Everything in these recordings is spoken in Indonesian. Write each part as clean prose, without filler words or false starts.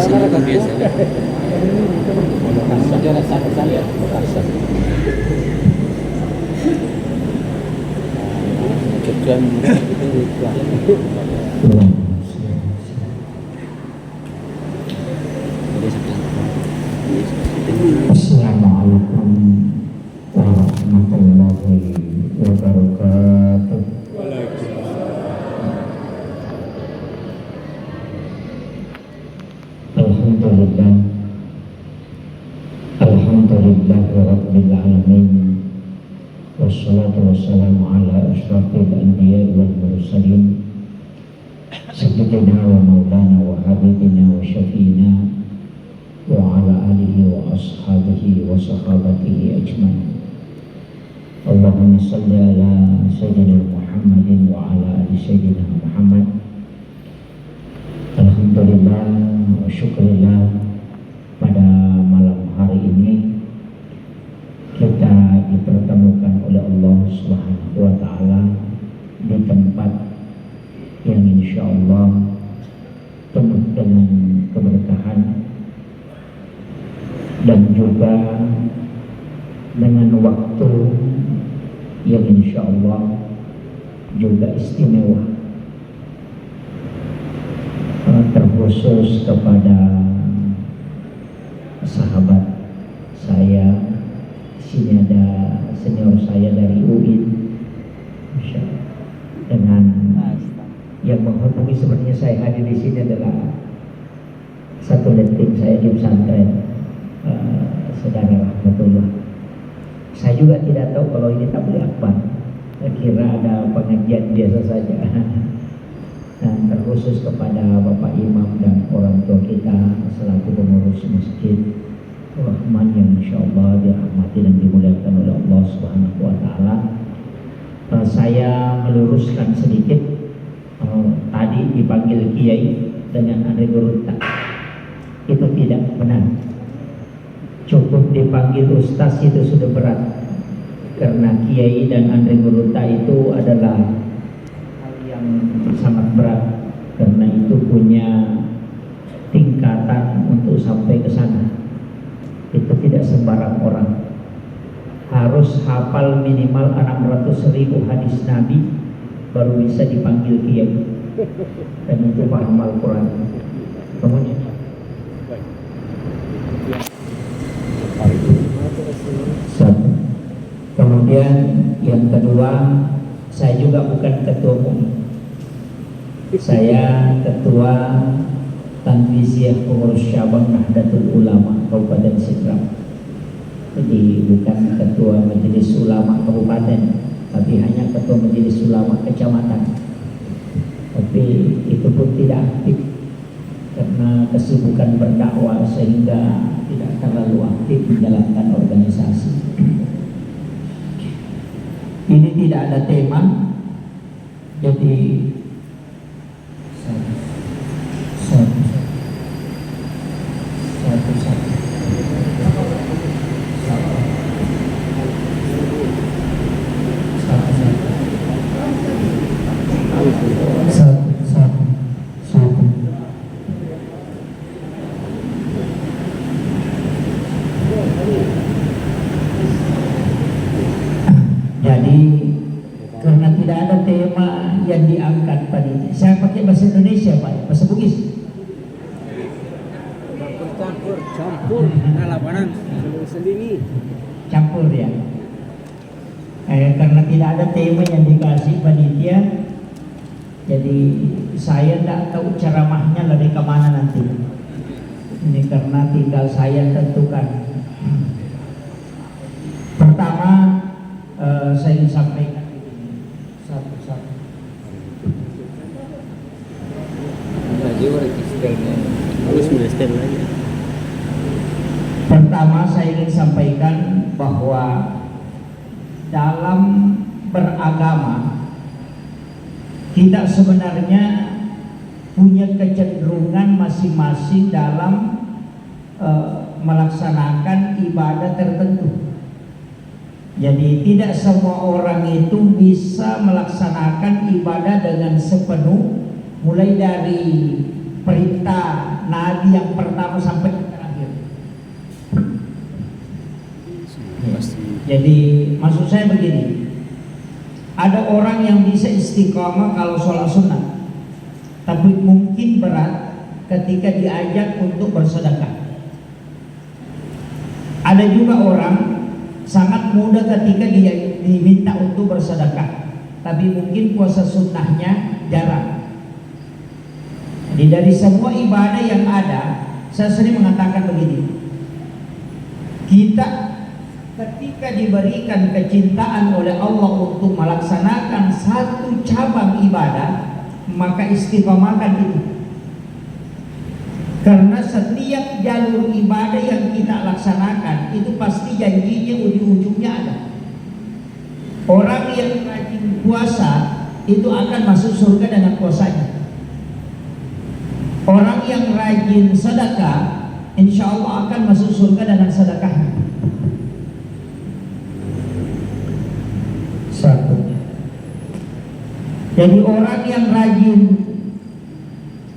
luar biasa. Sejarah saya Kejam. Assalamualaikum warahmatullahi wabarakatuh. Alhamdulillah, alhamdulillah rabbil alamin. Wassalatu wassalamu ala asyrafil anbiya wal mursalin sayyidina wa maulana wa habibina wa syafiina wa ala alihi wa ashabihi wa sahabatihi ajmain. Allahumma salli ala sayyidina Muhammadin wa ala ali sayyidina Muhammad. Alhamdulillah wa syukurillah, pada malam hari ini kita dipertemukan oleh Allah Subhanahu wa ta'ala di tempat yang insya Allah penuh dengan keberkahan dan juga dengan waktu yang insya Allah juga istimewa, terkhusus kepada sahabat saya. Di sini ada senior saya dari UIN, dengan yang menghubungi. Sebenarnya saya hadir di sini adalah satu tim saya di pesantren, saudara Rahmatullah. Saya juga tidak tahu kalau ini tabligh akbar, saya kira ada pengajian biasa saja. Dan terkhusus kepada Bapak Imam dan orang tua kita selaku pengurus masjid Rahman yang insyaallah dirahmati dan dimuliakan oleh Allah Subhanahu wa ta'ala. Saya meluruskan sedikit, tadi dipanggil Kiai dengan Andre Gurunta, itu tidak benar. Cukup dipanggil Ustaz itu sudah berat, karena Kiai dan Andre Gurunta itu adalah hal yang sangat berat, karena itu punya tingkatan untuk sampai ke sana. Itu tidak sembarang orang, harus hafal minimal 600.000 hadis Nabi baru bisa dipanggil Kiai, dan itu paham Al-Quran. Kemudian yang kedua, saya juga bukan ketua umum, saya ketua Tanfiziyah Pengurus Cabang Nahdlatul Ulama Kabupaten Sidrap. Jadi bukan ketua Majelis Ulama Kabupaten, tapi hanya ketua Majelis Ulama Kecamatan. Tapi itu pun tidak aktif karena kesibukan berdakwah, sehingga tidak terlalu aktif menjalankan organisasi. Ini tidak ada tema, jadi karena tidak ada tema yang diangkat panitia. Saya pakai bahasa Indonesia, Pak, bahasa Bugis. Campur lawanan sendiri. Campur ya. Karena tidak ada tema yang dikasih panitia, jadi saya tidak tahu ceramahnya lari kemana nanti. Ini karena tinggal saya tentukan. Pertama, saya ingin sampaikan satu-satu. Pertama, saya ingin sampaikan bahwa dalam beragama kita sebenarnya punya kecenderungan masing-masing dalam melaksanakan ibadah tertentu. Jadi tidak semua orang itu bisa melaksanakan ibadah dengan sepenuh, mulai dari perintah nabi yang pertama sampai yang terakhir. Jadi maksud saya begini, ada orang yang bisa istiqamah kalau sholat sunnah, tapi mungkin berat ketika diajak untuk bersedekah. Ada juga orang sangat mudah ketika dia diminta untuk bersedekah, tapi mungkin puasa sunnahnya jarang. Jadi dari semua ibadah yang ada, saya sering mengatakan begini, kita ketika diberikan kecintaan oleh Allah untuk melaksanakan satu cabang ibadah, maka istiqomahkan itu. Karena setiap jalur ibadah yang kita laksanakan itu pasti janjinya ujung-ujungnya ada. Orang yang rajin puasa itu akan masuk surga dengan puasanya. Orang yang rajin sedekah, insya Allah akan masuk surga dengan sedekahnya. Satu. Jadi orang yang rajin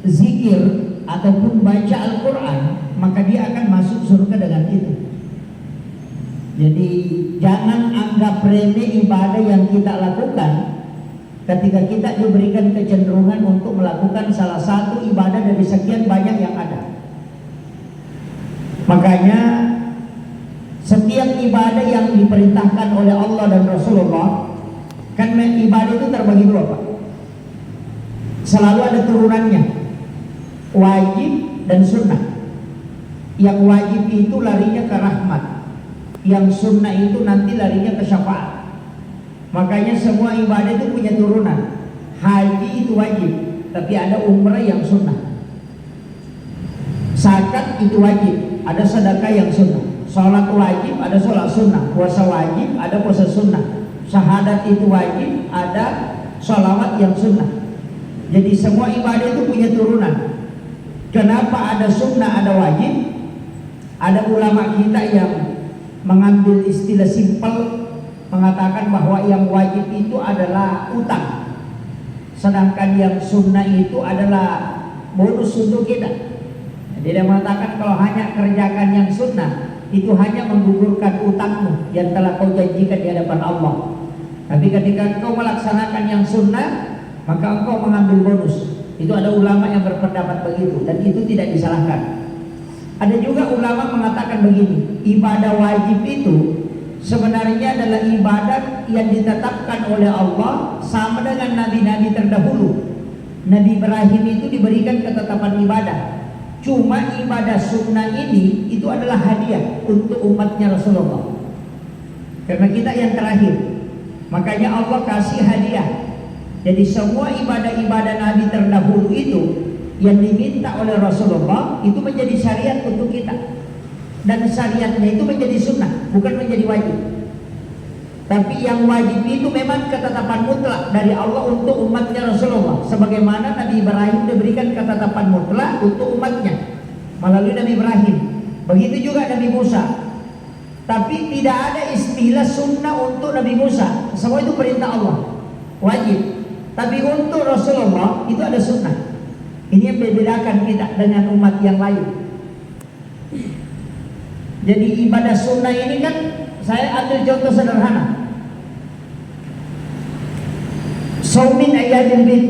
zikir ataupun baca Al-Quran, maka dia akan masuk surga dengan itu. Jadi jangan anggap remeh ibadah yang kita lakukan ketika kita diberikan kecenderungan untuk melakukan salah satu ibadah dari sekian banyak yang ada. Makanya setiap ibadah yang diperintahkan oleh Allah dan Rasulullah, kan ibadah itu terbagi dua, Pak. Selalu ada turunannya, wajib dan sunnah. Yang wajib itu larinya ke rahmat, yang sunnah itu nanti larinya ke syafaat. Makanya semua ibadah itu punya turunan. Haji itu wajib, tapi ada umrah yang sunnah. Zakat itu wajib, ada sedekah yang sunnah. Sholat wajib, ada sholat sunnah. Puasa wajib, ada puasa sunnah. Syahadat itu wajib, ada sholawat yang sunnah. Jadi semua ibadah itu punya turunan. Kenapa ada sunnah, ada wajib? Ada ulama kita yang mengambil istilah simpel, mengatakan bahwa yang wajib itu adalah utang, sedangkan yang sunnah itu adalah bonus untuk kita. Dia mengatakan kalau hanya kerjakan yang sunnah, itu hanya menggugurkan utangmu yang telah kau janjikan di hadapan Allah. Tapi ketika kau melaksanakan yang sunnah, maka engkau mengambil bonus. Itu ada ulama yang berpendapat begitu, dan itu tidak disalahkan. Ada juga ulama mengatakan begini, ibadah wajib itu sebenarnya adalah ibadah yang ditetapkan oleh Allah sama dengan nabi-nabi terdahulu. Nabi Ibrahim itu diberikan ketetapan ibadah. Cuma ibadah sunnah ini itu adalah hadiah untuk umatnya Rasulullah. Karena kita yang terakhir, makanya Allah kasih hadiah. Jadi semua ibadah-ibadah Nabi terdahulu itu yang diminta oleh Rasulullah itu menjadi syariat untuk kita. Dan syariatnya itu menjadi sunnah, bukan menjadi wajib. Tapi yang wajib itu memang ketetapan mutlak dari Allah untuk umatnya Rasulullah. Sebagaimana Nabi Ibrahim diberikan ketetapan mutlak untuk umatnya melalui Nabi Ibrahim. Begitu juga Nabi Musa. Tapi tidak ada istilah sunnah untuk Nabi Musa. Semua itu perintah Allah, wajib. Tapi untuk Rasulullah itu ada sunnah. Ini yang membedakan kita dengan umat yang lain. Jadi ibadah sunnah ini kan, saya ambil contoh sederhana. Shaumin ayyadil bid,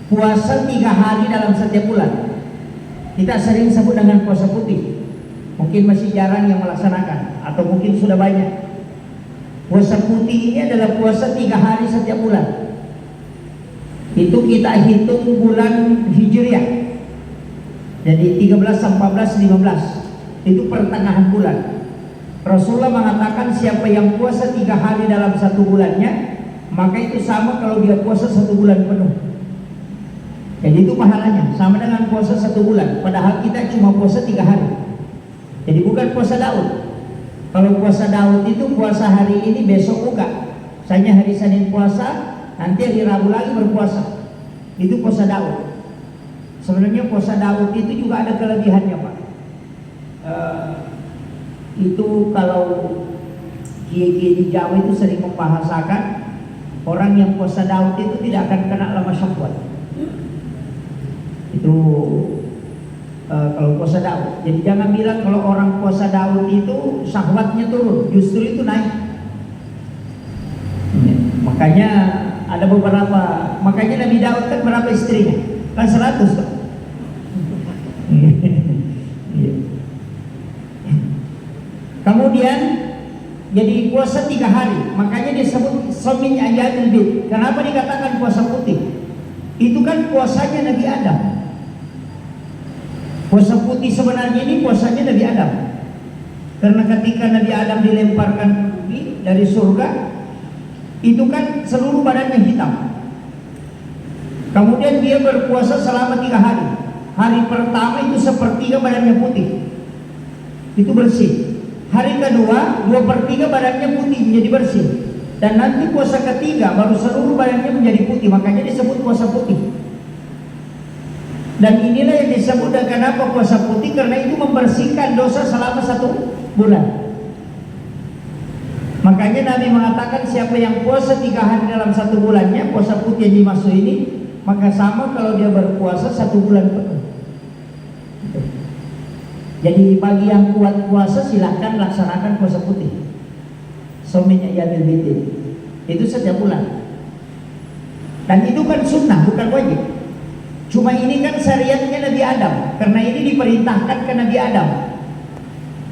puasa 3 hari dalam setiap bulan. Kita sering sebut dengan puasa putih. Mungkin masih jarang yang melaksanakan, atau mungkin sudah banyak. Puasa putih ini adalah puasa 3 hari setiap bulan. Itu kita hitung bulan Hijriah. Jadi 13, 14, 15 itu pertengahan bulan. Rasulullah mengatakan siapa yang puasa 3 hari dalam satu bulannya, maka itu sama kalau dia puasa 1 bulan penuh. Jadi itu pahalanya sama dengan puasa 1 bulan. Padahal kita cuma puasa 3 hari. Jadi bukan puasa Daud. Kalau puasa Daud itu puasa hari ini, besok buka. Misalnya hari Senin puasa, nanti hari Rabu lagi berpuasa. Itu puasa Daud. Sebenarnya puasa Daud itu juga ada kelebihannya, Pak. Itu kalau kiai-kiai di Jawa itu sering membahasakan, orang yang puasa Daud itu tidak akan kena lama syahwat. Itu kalau puasa Daud. Jadi jangan bilang kalau orang puasa Daud itu syahwatnya turun, justru itu naik. Makanya ada beberapa, makanya Nabi Daud kan berapa istrinya? Kan 100 tuh. Kemudian jadi puasa 3 hari, makanya disebut Shamin Ayyamil Bid. Kenapa dikatakan puasa putih? Itu kan puasanya Nabi Adam. Puasa putih sebenarnya ini puasanya Nabi Adam. Karena ketika Nabi Adam dilemparkan dari surga, itu kan seluruh badannya hitam. Kemudian dia berpuasa selama 3 hari. Hari pertama itu sepertiga badannya putih, itu bersih. Hari kedua 2/3 badannya putih menjadi bersih. Dan nanti puasa ketiga baru seluruh badannya menjadi putih. Makanya disebut puasa putih. Dan inilah yang disebut dan kenapa puasa putih, karena itu membersihkan dosa selama 1 bulan. Makanya Nabi mengatakan siapa yang puasa 3 hari dalam 1 bulannya, puasa putih yang dimaksud ini, maka sama kalau dia berpuasa 1 bulan penuh. Jadi bagi yang kuat puasa silahkan laksanakan puasa putih. Shamin Ayyamil Bid itu setiap bulan. Dan itu kan sunnah, bukan wajib. Cuma ini kan syariatnya Nabi Adam, karena ini diperintahkan ke Nabi Adam.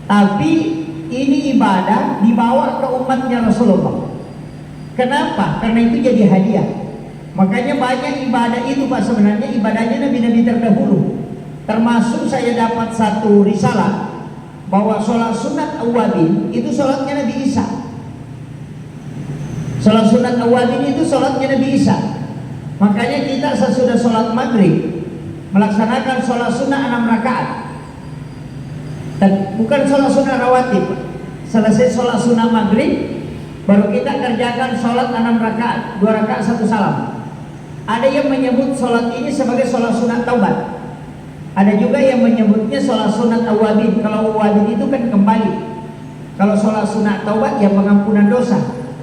Tapi ini ibadah dibawa ke umatnya Rasulullah. Kenapa? Karena itu jadi hadiah. Makanya banyak ibadah itu Pak, sebenarnya ibadahnya Nabi-Nabi terdahulu. Termasuk saya dapat satu risalah bahwa sholat sunat awwabin itu sholatnya Nabi Isa. Sholat sunat awwabin itu sholatnya Nabi Isa. Makanya kita sesudah sholat maghrib melaksanakan sholat sunnah 6 rakaat. Dan bukan sholat sunnah rawatib. Selesai sholat sunnah maghrib baru kita kerjakan sholat 6 rakaat, 2 rakaat 1 salam. Ada yang menyebut sholat ini sebagai sholat sunat taubat. Ada juga yang menyebutnya sholat sunat awwabin. Kalau awwabin itu kan kembali. Kalau sholat sunat taubat ya pengampunan dosa.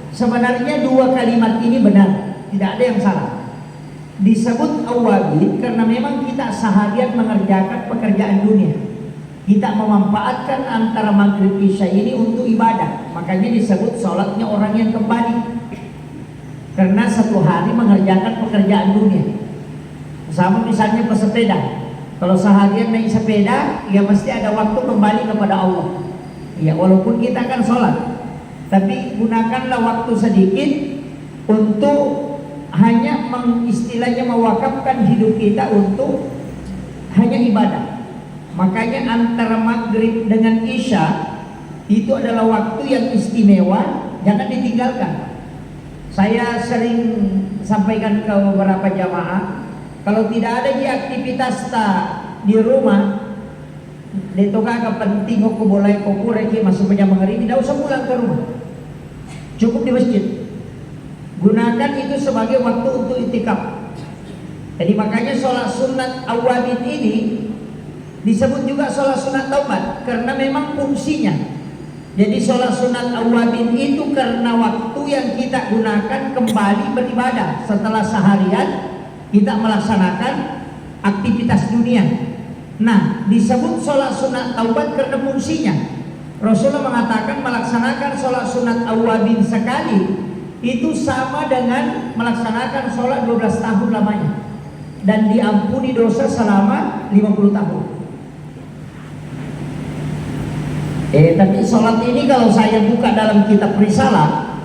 Sebenarnya 2 kalimat ini benar, tidak ada yang salah. Disebut awwabin karena memang kita seharian mengerjakan pekerjaan dunia. Kita memanfaatkan antara maghrib isya ini untuk ibadah. Makanya disebut sholatnya orang yang kembali. Karena 1 hari mengerjakan pekerjaan dunia. Sama misalnya pesepeda. Kalau seharian naik sepeda, ya mesti ada waktu kembali kepada Allah. Ya walaupun kita kan sholat, tapi gunakanlah waktu sedikit untuk hanya istilahnya mewakafkan hidup kita untuk hanya ibadah. Makanya antara maghrib dengan isya itu adalah waktu yang istimewa, jangan ditinggalkan. Saya sering sampaikan ke beberapa jamaah, kalau tidak ada di aktivitas di rumah, dito ka penting ko boleh ko kureki masuk menjamang tidak usah pulang ke rumah, cukup di masjid. Gunakan itu sebagai waktu untuk itikaf. Jadi makanya sholat sunat awwabin ini disebut juga sholat sunat taubat karena memang fungsinya. Jadi sholat sunat awwabin itu karena waktu yang kita gunakan kembali beribadah setelah seharian kita melaksanakan aktivitas dunia. Nah, disebut sholat sunat taubat karena fungsinya. Rasulullah mengatakan melaksanakan sholat sunat awwabin sekali itu sama dengan melaksanakan sholat 12 tahun lamanya dan diampuni dosa selama 50 tahun. Tapi sholat ini kalau saya buka dalam kitab risalah,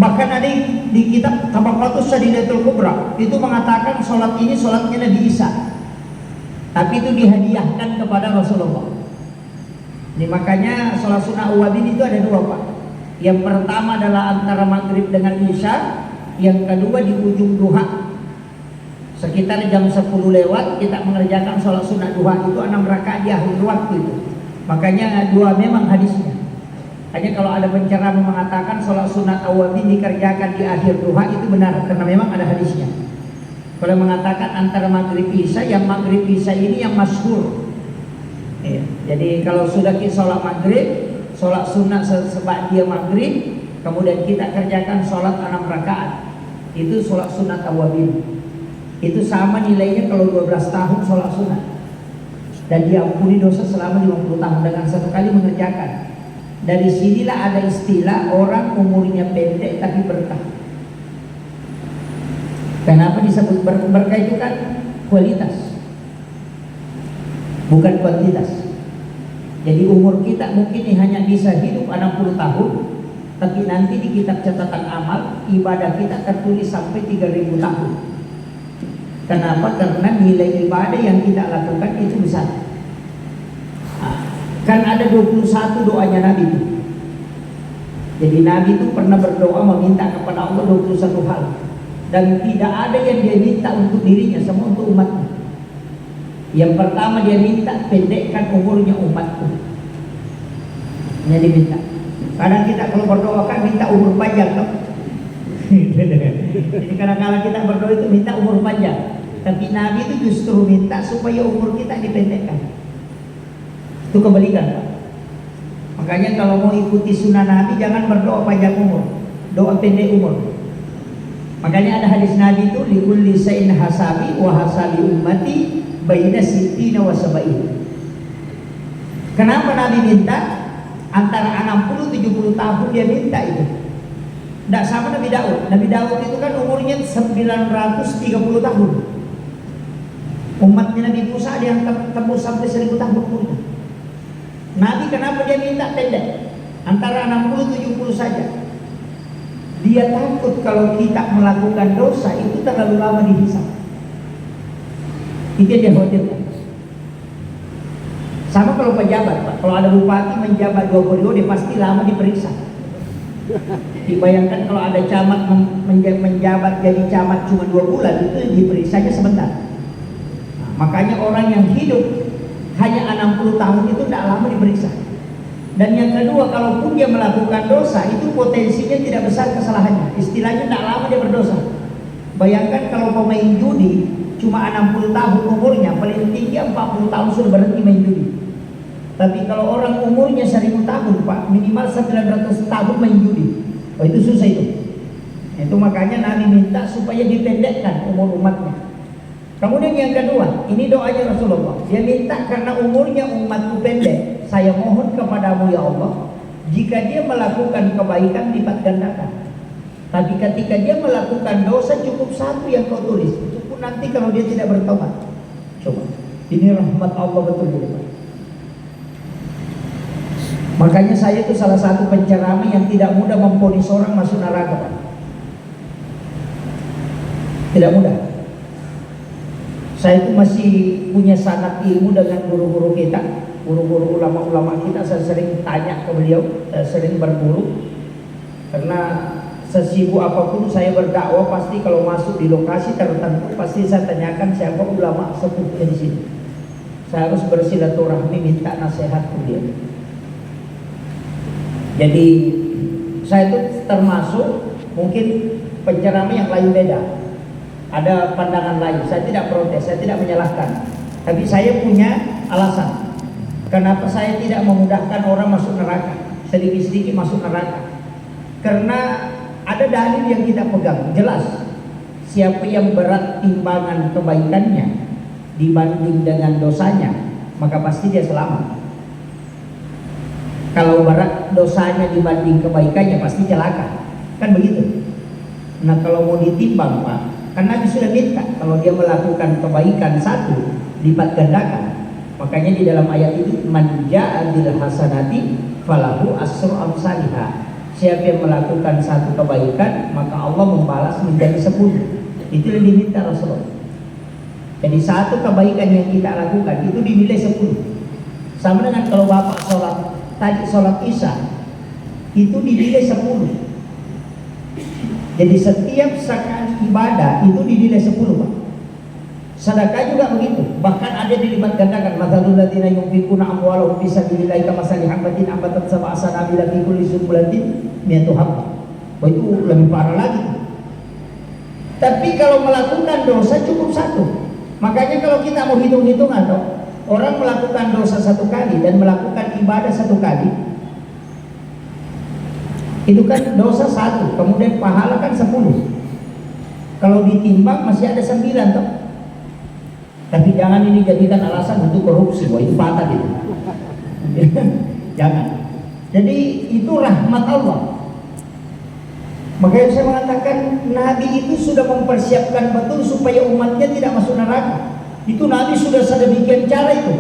bahkan ada di kitab Tabaqatus Shadidatul Kubra itu mengatakan sholat ini sholatnya Nabi Isa, tapi itu dihadiahkan kepada Rasulullah. Ini makanya sholat sunnah awwabin itu ada 2 Pak. Yang pertama adalah antara maghrib dengan isya, yang kedua di ujung duha. Sekitar jam 10 lewat kita mengerjakan sholat sunnah duha itu 6 rakaat di akhir waktu itu. Makanya 2 memang hadisnya. Hanya kalau ada penceramah mengatakan sholat sunat awwabin dikerjakan di akhir duha itu benar karena memang ada hadisnya. Kalau mengatakan antara maghrib isya, yang maghrib isya ini yang masyhur. Jadi kalau sudah kita sholat maghrib, sholat sunat sebab dia maghrib, kemudian kita kerjakan sholat 6 rakaat, itu sholat sunat awwabin. Itu sama nilainya kalau 12 tahun sholat sunat. dan diampuni dosa selama 50 tahun dengan satu kali mengerjakan. Dari sinilah ada istilah orang umurnya pendek tapi berkah. Kenapa disebut berkah? Itu kan kualitas, bukan kuantitas. Jadi umur kita mungkin hanya bisa hidup 60 tahun, tapi nanti di kitab catatan amal ibadah kita tertulis sampai 3000 tahun. Kenapa? Karena nilai ibadah yang kita lakukan itu besar. Kan ada 21 doanya Nabi itu. Jadi Nabi itu pernah berdoa meminta kepada Allah 21 hal. Dan tidak ada yang dia minta untuk dirinya, semua untuk umatnya. Yang pertama dia minta pendekkan umurnya umatku. Ini diminta. Kadang kita kalau berdoa kan minta umur panjang, toh. Jadi kadang-kadang kita berdoa itu minta umur panjang. Tapi Nabi itu justru minta supaya umur kita dipendekkan. Itu kebalikan, Pak. Makanya kalau mau ikuti sunnah Nabi jangan berdoa panjang umur, doa pendek umur. Makanya ada hadis Nabi itu likulli sa'in hasabi wa hasabi ummati baina sittina wa sab'in. Kenapa Nabi minta? Antara 60-70 tahun dia minta itu. Tidak sama Nabi Daud. Nabi Daud itu kan umurnya 930 tahun. Umatnya Nabi Musa ada yang tembus sampai 1000 tahun umurnya. Nabi kenapa dia minta pendek? Antara 60-70 saja. Dia takut kalau kita melakukan dosa itu terlalu lama dihisab. Itu dia khawatirkan. Sama kalau pejabat, Pak. Kalau ada bupati menjabat 2 periode pasti lama diperiksa. Dibayangkan kalau ada camat menjabat jadi camat cuma 2 bulan, itu diperiksanya sebentar. Makanya orang yang hidup hanya 60 tahun itu tidak lama diperiksa. Dan yang kedua, kalaupun dia melakukan dosa, itu potensinya tidak besar kesalahannya. Istilahnya tidak lama dia berdosa. Bayangkan kalau pemain judi cuma 60 tahun umurnya, paling tinggi 40 tahun sudah berhenti main judi. Tapi kalau orang umurnya 1000 tahun, Pak, minimal 900 tahun main judi. Oh, itu susah itu. Itu makanya Nabi minta supaya dipendekkan umur umatnya. Kemudian yang kedua, ini doanya Rasulullah. Dia minta karena umurnya umatku pendek, saya mohon kepadamu ya Allah, jika dia melakukan kebaikan lipat gandakan. Tapi ketika dia melakukan dosa cukup 1 yang kau tulis. Itu pun nanti kalau dia tidak bertobat. Coba, ini rahmat Allah betul-betul. Makanya saya itu salah satu penceramah yang tidak mudah memvonis orang masuk neraka, Pak. Tidak mudah. Saya itu masih punya sanad ilmu dengan guru-guru kita, guru-guru ulama-ulama kita. Saya sering tanya ke beliau, saya sering berguru. Karena sesibuk apapun saya berdakwah, pasti kalau masuk di lokasi tertentu pasti saya tanyakan siapa ulama sepupunya di sini. Saya harus bersilaturahmi minta nasihat ke beliau. Jadi saya itu termasuk mungkin penceramah yang lain beda. Ada pandangan lain, saya tidak protes, saya tidak menyalahkan. Tapi saya punya alasan kenapa saya tidak memudahkan orang masuk neraka, sedikit-sedikit masuk neraka. Karena ada dalil yang kita pegang, jelas. Siapa yang berat timbangan kebaikannya dibanding dengan dosanya, maka pasti dia selamat. Kalau berat dosanya dibanding kebaikannya pasti celaka. Kan begitu. Nah kalau mau ditimbang, Pak, kan Nabi sudah minta kalau dia melakukan kebaikan 1 lipat gandakan. Makanya di dalam ayat itu man ja'a bil hasanati falahu asyru amsalihha. Siapa yang melakukan 1 kebaikan maka Allah membalas menjadi 10. Itu yang diminta Rasulullah. Jadi 1 kebaikan yang kita lakukan itu dinilai 10. Sama dengan kalau Bapak sholat Isya itu dinilai 10. Jadi setiap sekali ibadah itu dinilai 10, Pak. Sedekah juga begitu. Bahkan ada dilipat gandakan. Mathalul ladzina yunfiquna amwalahum fi sabilillahi kamathali habatin ambatat sab'a sanabila fi kulli sunbulatin mi'atu habba. Oh, itu lebih parah lagi. Tapi kalau melakukan dosa cukup 1. Makanya kalau kita mau hitung-hitungan, orang melakukan dosa 1 kali dan melakukan ibadah 1 kali, itu kan dosa 1, kemudian pahala kan 10. Kalau ditimbang masih ada 9, toh. Tapi jangan ini jadikan alasan untuk korupsi. Wah, itu fatal itu. Jangan. Jadi itu rahmat Allah. Makanya saya mengatakan Nabi itu sudah mempersiapkan betul supaya umatnya tidak masuk neraka. Itu Nabi sudah sedemikian cara itu.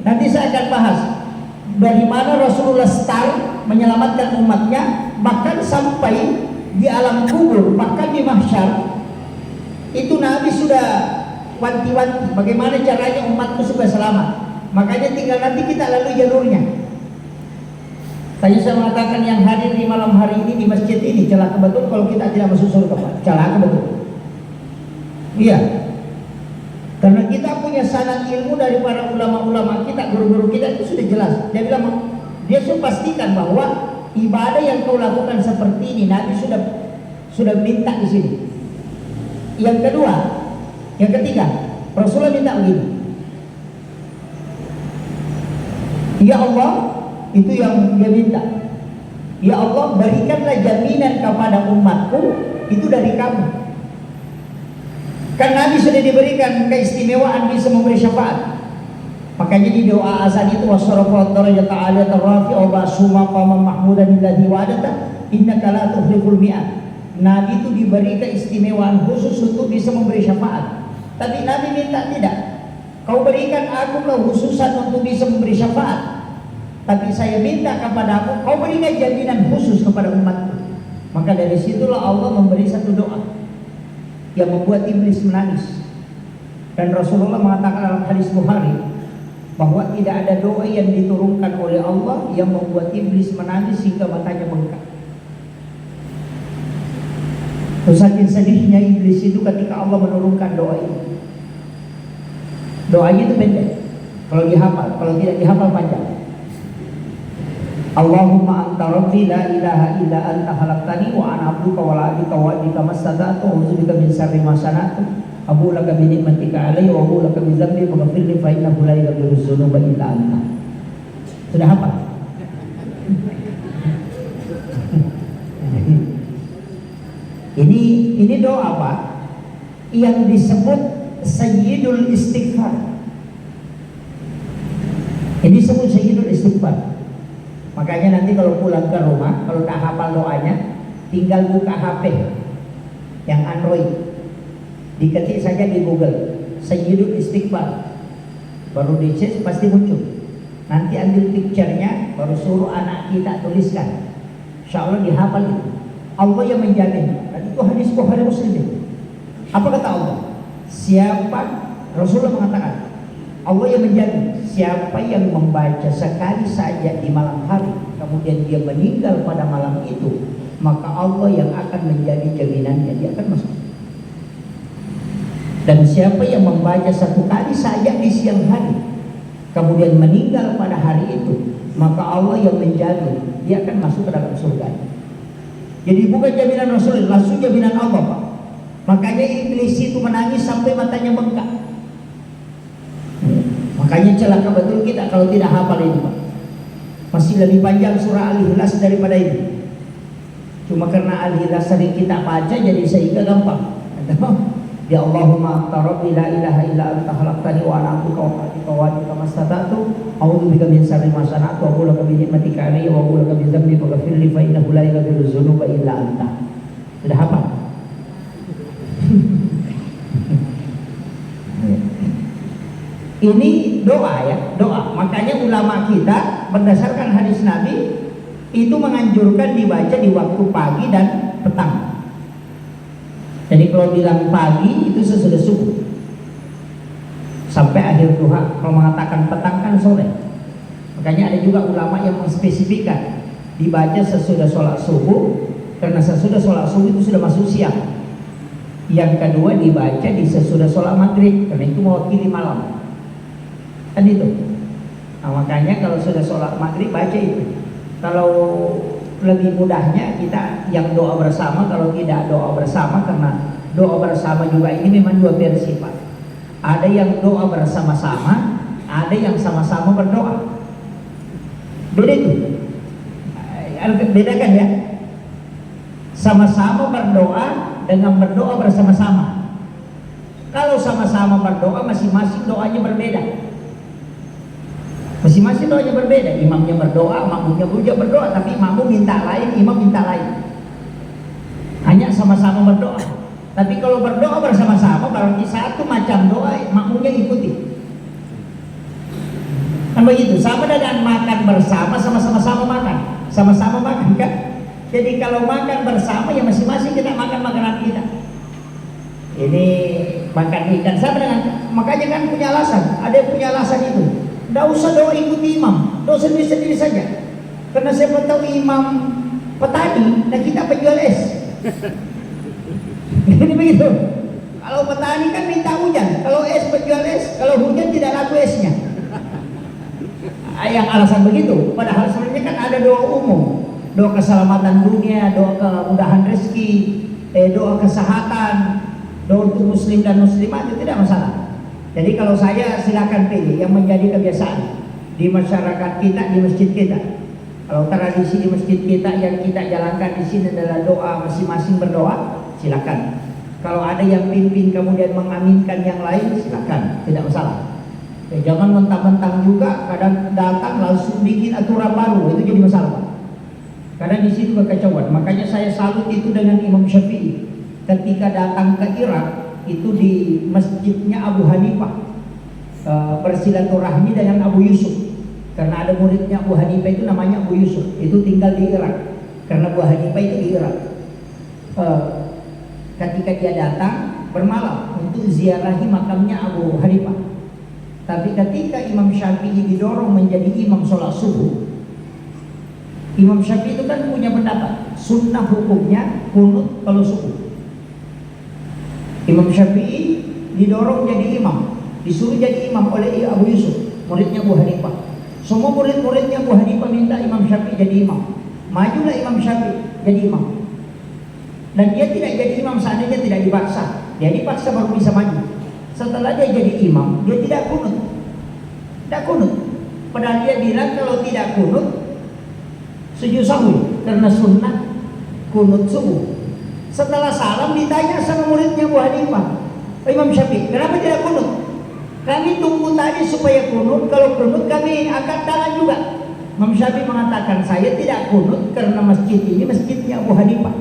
Nanti saya akan bahas dari mana Rasulullah start menyelamatkan umatnya, bahkan sampai di alam kubur, bahkan di mahsyar. Itu Nabi sudah wanti-wanti bagaimana caranya umatku supaya selamat. Makanya tinggal nanti kita lalui jalurnya. Tadi saya mengatakan yang hadir di malam hari ini di masjid ini celaka betul kalau kita tidak masuk surga, Pak. Celaka betul. Iya. Karena kita punya sanad ilmu dari para ulama-ulama kita, guru-guru kita itu sudah jelas. Dia bilang, dia sudah pastikan bahwa ibadah yang kau lakukan seperti ini Nabi sudah minta di sini. Yang kedua, yang ketiga, Rasulullah minta begini. Ya Allah, itu yang dia minta. Ya Allah, berikanlah jaminan kepada umatku itu dari kamu. Kan Nabi sudah diberikan keistimewaan bisa memberi syafaat. Makanya di doa azan itu wasarafat darajat ta'ala tarafi wa basuma qama mahmudan alladhi wa'adata innaka la tukhliful mi'ad. Nabi itu diberi keistimewaan khusus untuk bisa memberi syafaat. Tapi Nabi minta tidak. Kau berikan aku kekhususan untuk bisa memberi syafaat. Tapi saya minta kepadamu, kau berikan jaminan khusus kepada umatku. Maka dari situlah Allah memberi satu doa yang membuat iblis menangis. Dan Rasulullah mengatakan dalam hadis Bukhari bahwa tidak ada doa yang diturunkan oleh Allah yang membuat iblis menangis hingga matanya bengkak. Saking sedihnya iblis itu ketika Allah menurunkan doa ini. Doanya itu pendek kalau dihafal, kalau tidak dihafal panjang. Allahumma anta rabbi la ilaha illa anta khalaqtani wa ana abduka wa la abika wa abika mastata'tu wa uzubika min syarri ma sana'tu abu laka bi ni'matika alayya wa abu laka bi dzambi faghfir li fa innahu la yaghfiru dzunuba illa anta. Sudah hafal? Ini doa apa? Yang disebut Sayyidul Istighfar. Ini disebut Sayyidul Istighfar. Makanya nanti kalau pulang ke rumah, kalau tak hafal doanya, tinggal buka HP yang Android, diketik saja di Google Sayyidul Istighfar, baru di search pasti muncul. Nanti ambil picture-nya, baru suruh anak kita tuliskan. Insya Allah dihafal itu. Allah yang menjamin. Dan itu hadis Bukhari Muslim. Apa kata Allah? Siapa, Rasulullah mengatakan, Allah yang menjamin siapa yang membaca sekali saja di malam hari kemudian dia meninggal pada malam itu, maka Allah yang akan menjadi jaminannya, dia akan masuk. Dan siapa yang membaca satu kali saja di siang hari kemudian meninggal pada hari itu, maka Allah yang menjamin dia akan masuk ke dalam surga. Jadi bukan jaminan Rasul, langsung jaminan Allah, Pak. Makanya iblis itu menangis sampai matanya bengkak. Makanya celaka betul kita kalau tidak hafal ini, Pak. Masih lebih panjang surah Al-Ikhlas daripada ini. Cuma karena Al-Ikhlas sering kita baca jadi sehingga gampang. Ya Allahumma anta rabbi la ilaha illa anta khalaqtani wa ana abduka wa abika wa abika mastata'tu a'udzubika min syarri ma sana'tu wa aqulu laka bi ni'matika alayya wa aqulu laka bi dzambi faghfir li fa innahu la yaghfiru dzunuba illa anta. Sudah hafal? Ini doa ya, doa. Makanya ulama kita berdasarkan hadis Nabi itu menganjurkan dibaca di waktu pagi dan petang. Jadi kalau bilang pagi itu sesudah subuh sampai akhir duha. Kalau mengatakan petang kan sore. Makanya ada juga ulama yang menspesifikkan dibaca sesudah sholat subuh, karena sesudah sholat subuh itu sudah masuk siang. Yang kedua dibaca di sesudah sholat maghrib, karena itu mewakili malam. Kan itu. Nah, makanya kalau sudah sholat maghrib baca itu. Kalau lebih mudahnya kita yang doa bersama, kalau tidak doa bersama, karena doa bersama juga ini memang dua versi, Pak. Ada yang doa bersama-sama, ada yang sama-sama berdoa. Beda itu. Bedakan ya. Sama-sama berdoa dengan berdoa bersama-sama. Kalau sama-sama berdoa, masing-masing doanya berbeda. Masing-masing doanya berbeda. Imamnya berdoa, makmumnya juga berdoa, tapi makmum minta lain, imam minta lain. Hanya sama-sama berdoa. Tapi kalau berdoa bersama-sama, berarti satu macam doa, makmumnya ikuti. Kan begitu. Sama dengan makan bersama, sama-sama makan, sama-sama makan kan. Jadi kalau makan bersama, ya masing-masing kita makan makanan kita. Ini makan ikan sama dengan, makanya kan punya alasan. Ada yang punya alasan itu. Tidak usah doa ikuti imam, doa sendiri-sendiri saja. Karena siapa tahu imam petani dan kita penjual es. Ini begitu. Kalau petani kan minta hujan, kalau es penjual es, kalau hujan tidak laku esnya. Yang alasan begitu. Padahal sebenarnya kan ada doa umum, doa keselamatan dunia, doa kemudahan rezeki, doa kesehatan, doa untuk muslim dan muslimat, itu tidak masalah. Jadi kalau saya silakan pilih yang menjadi kebiasaan di masyarakat kita, di masjid kita. Kalau tradisi di masjid kita yang kita jalankan di sini adalah doa, masing-masing berdoa, silakan. Kalau ada yang pimpin kemudian mengaminkan yang lain, silakan, tidak masalah. Jangan mentang-mentang juga kadang datang langsung bikin aturan baru, itu jadi masalah. Karena di situ kekacauan. Makanya saya salut itu dengan Imam Syafi'i ketika datang ke Irak. Itu di masjidnya Abu Hanifah, bersilaturahmi dengan Abu Yusuf. Karena ada muridnya Abu Hanifah itu namanya Abu Yusuf, itu tinggal di Irak. Karena Abu Hanifah itu di Irak. Ketika dia datang bermalam untuk ziarahi makamnya Abu Hanifah. Tapi ketika Imam Syafi'i didorong menjadi imam sholat subuh, Imam Syafi'i itu kan punya pendapat sunnah hukumnya kunut kalau subuh. Imam Syafi'i didorong jadi imam, disuruh jadi imam oleh Abu Yusuf, muridnya Abu Hanifah. Semua murid-muridnya Abu Hanifah minta Imam Syafi'i jadi imam. Majulah Imam Syafi'i jadi imam. Dan dia tidak jadi imam seandainya tidak dipaksa. Dia dipaksa baru bisa maju. Setelah dia jadi imam, dia tidak kunut. Tidak kunut. Padahal dia bilang kalau tidak kunut sujud sahwi, karena sunnah kunut subuh. Setelah salam ditanya sama muridnya Abu Hanifah, Imam Syafi'i, kenapa tidak kunut? Kami tunggu tadi supaya kunut, kalau kunut kami angkat tangan juga. Imam Syafi'i mengatakan, saya tidak kunut karena masjid ini masjidnya Abu Hanifah.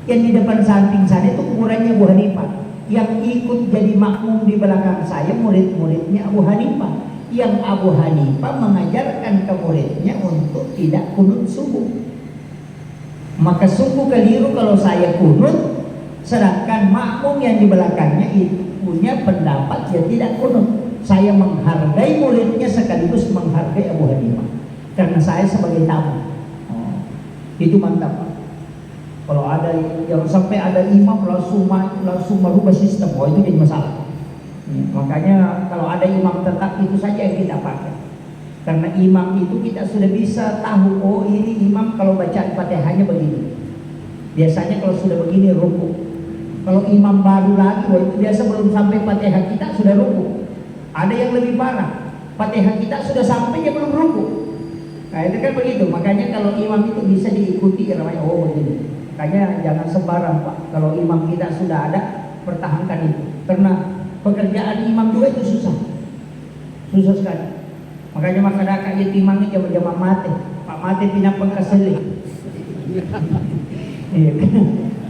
Yang di depan samping sana itu kuburannya Abu Hanifah. Yang ikut jadi makmum di belakang saya murid-muridnya Abu Hanifah. Yang Abu Hanifah mengajarkan ke muridnya untuk tidak kunut subuh. Maka sungguh keliru kalau saya kunut, sedangkan makmum yang di belakangnya itu punya pendapat dia tidak kunut. Saya menghargai muridnya sekaligus menghargai Abu Hanifah, karena saya sebagai tamu. Itu mantap. Kalau ada yang sampai ada imam langsung merubah sistem, itu jadi masalah. Makanya kalau ada imam tetap itu saja yang kita pakai. Karena imam itu kita sudah bisa tahu, oh ini imam kalau bacaan Fatihahnya begini. Biasanya kalau sudah begini rukuk. Kalau imam baru lagi, itu biasa belum sampai Fatihah kita sudah rukuk. Ada yang lebih parah, Fatihah kita sudah sampai dia belum rukuk. Nah itu kan begitu. Makanya kalau imam itu bisa diikuti namanya, oh begini. Makanya jangan sembarang Pak. Kalau imam kita sudah ada, pertahankan itu. Karena pekerjaan imam juga itu susah. Susah sekali. Makanya masyarakat yatimang ini zaman-zaman mati. Pak mati pindah pengkaseli. Iya.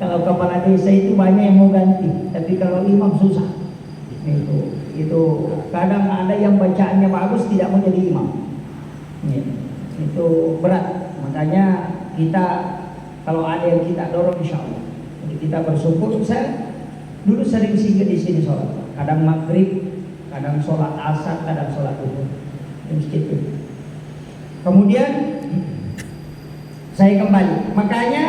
Kalau kepala desa itu banyak yang mau ganti, tapi kalau imam susah. Itu kadang ada yang bacaannya bagus tidak mau jadi imam. Itu berat. Makanya kita kalau ada yang kita dorong, insya Allah. Jadi kita bersyukur. Saya dulu sering singgah di sini sholat. Kadang maghrib, kadang sholat asar, kadang sholat zuhur. Kemudian saya kembali. Makanya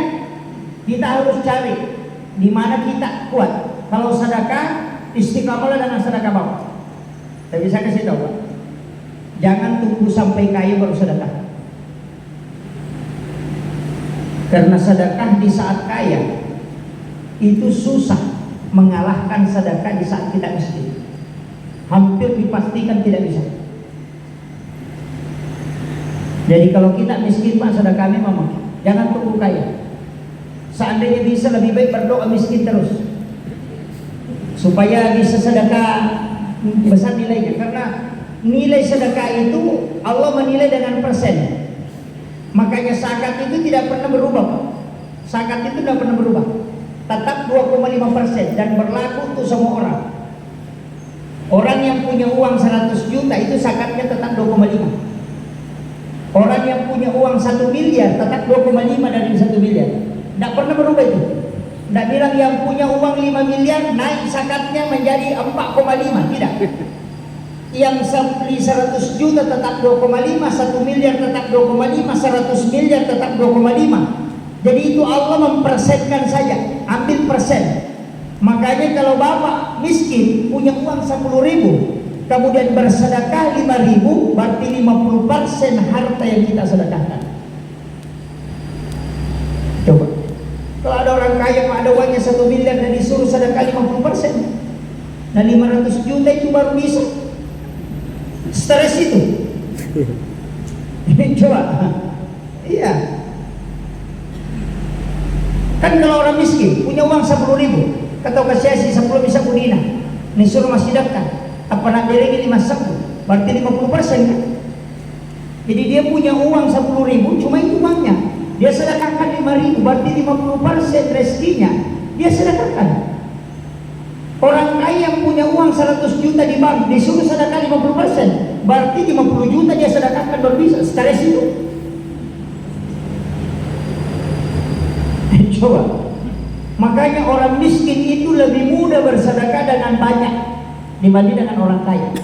kita harus cari di mana kita kuat. Kalau sedekah, istiqamalah dengan sedekah bawah. Tapi saya kasih tahu, Pak, jangan tunggu sampai kaya baru sedekah. Karena sedekah di saat kaya itu susah mengalahkan sedekah di saat kita miskin. Hampir dipastikan tidak bisa. Jadi kalau kita miskin Pak, sedekah memang jangan tunggu kaya. Seandainya bisa lebih baik berdoa miskin terus. supaya bisa sedekah besar nilainya, karena nilai sedekah itu Allah menilai dengan persen. Makanya zakat itu tidak pernah berubah, Pak. Zakat itu tidak pernah berubah, tetap 2,5% dan berlaku untuk semua orang. Orang yang punya uang 100 juta itu zakatnya tetap 2,5. Orang yang punya uang 1 miliar tetap 2,5 dari 1 miliar. Tidak pernah berubah itu. Tidak bilang yang punya uang 5 miliar naik zakatnya menjadi 4,5, tidak. Yang beli 100 juta tetap 2,5, 1 miliar tetap 2,5, 100 miliar tetap 2,5. Jadi itu Allah mempersenkan saja, ambil persen. Makanya kalau bapak miskin punya uang 10.000, kemudian bersedekah 5.000, berarti 50% harta yang kita sedekahkan. Coba, kalau ada orang kaya ada uangnya 1 miliar dan disuruh sedekah 50%, dan 500 juta itu baru bisa. Stres itu. Coba, iya. Kan kalau orang miskin punya uang 10.000, kata kasih 10 bisa kudina, nih suruh masih sedekah, apa nak beri 5 berarti 50% kan? Jadi dia punya uang 10.000, cuma itu uangnya, dia sedekahkan 5.000, berarti 50% rezekinya dia sedekahkan. Orang kaya yang punya uang 100 juta di bank disuruh sedekah 50%, berarti 50 juta dia sedekahkan baru bisa. Stres itu. Coba, makanya orang miskin itu lebih mudah bersedekah dengan banyak dibanding dengan orang kaya.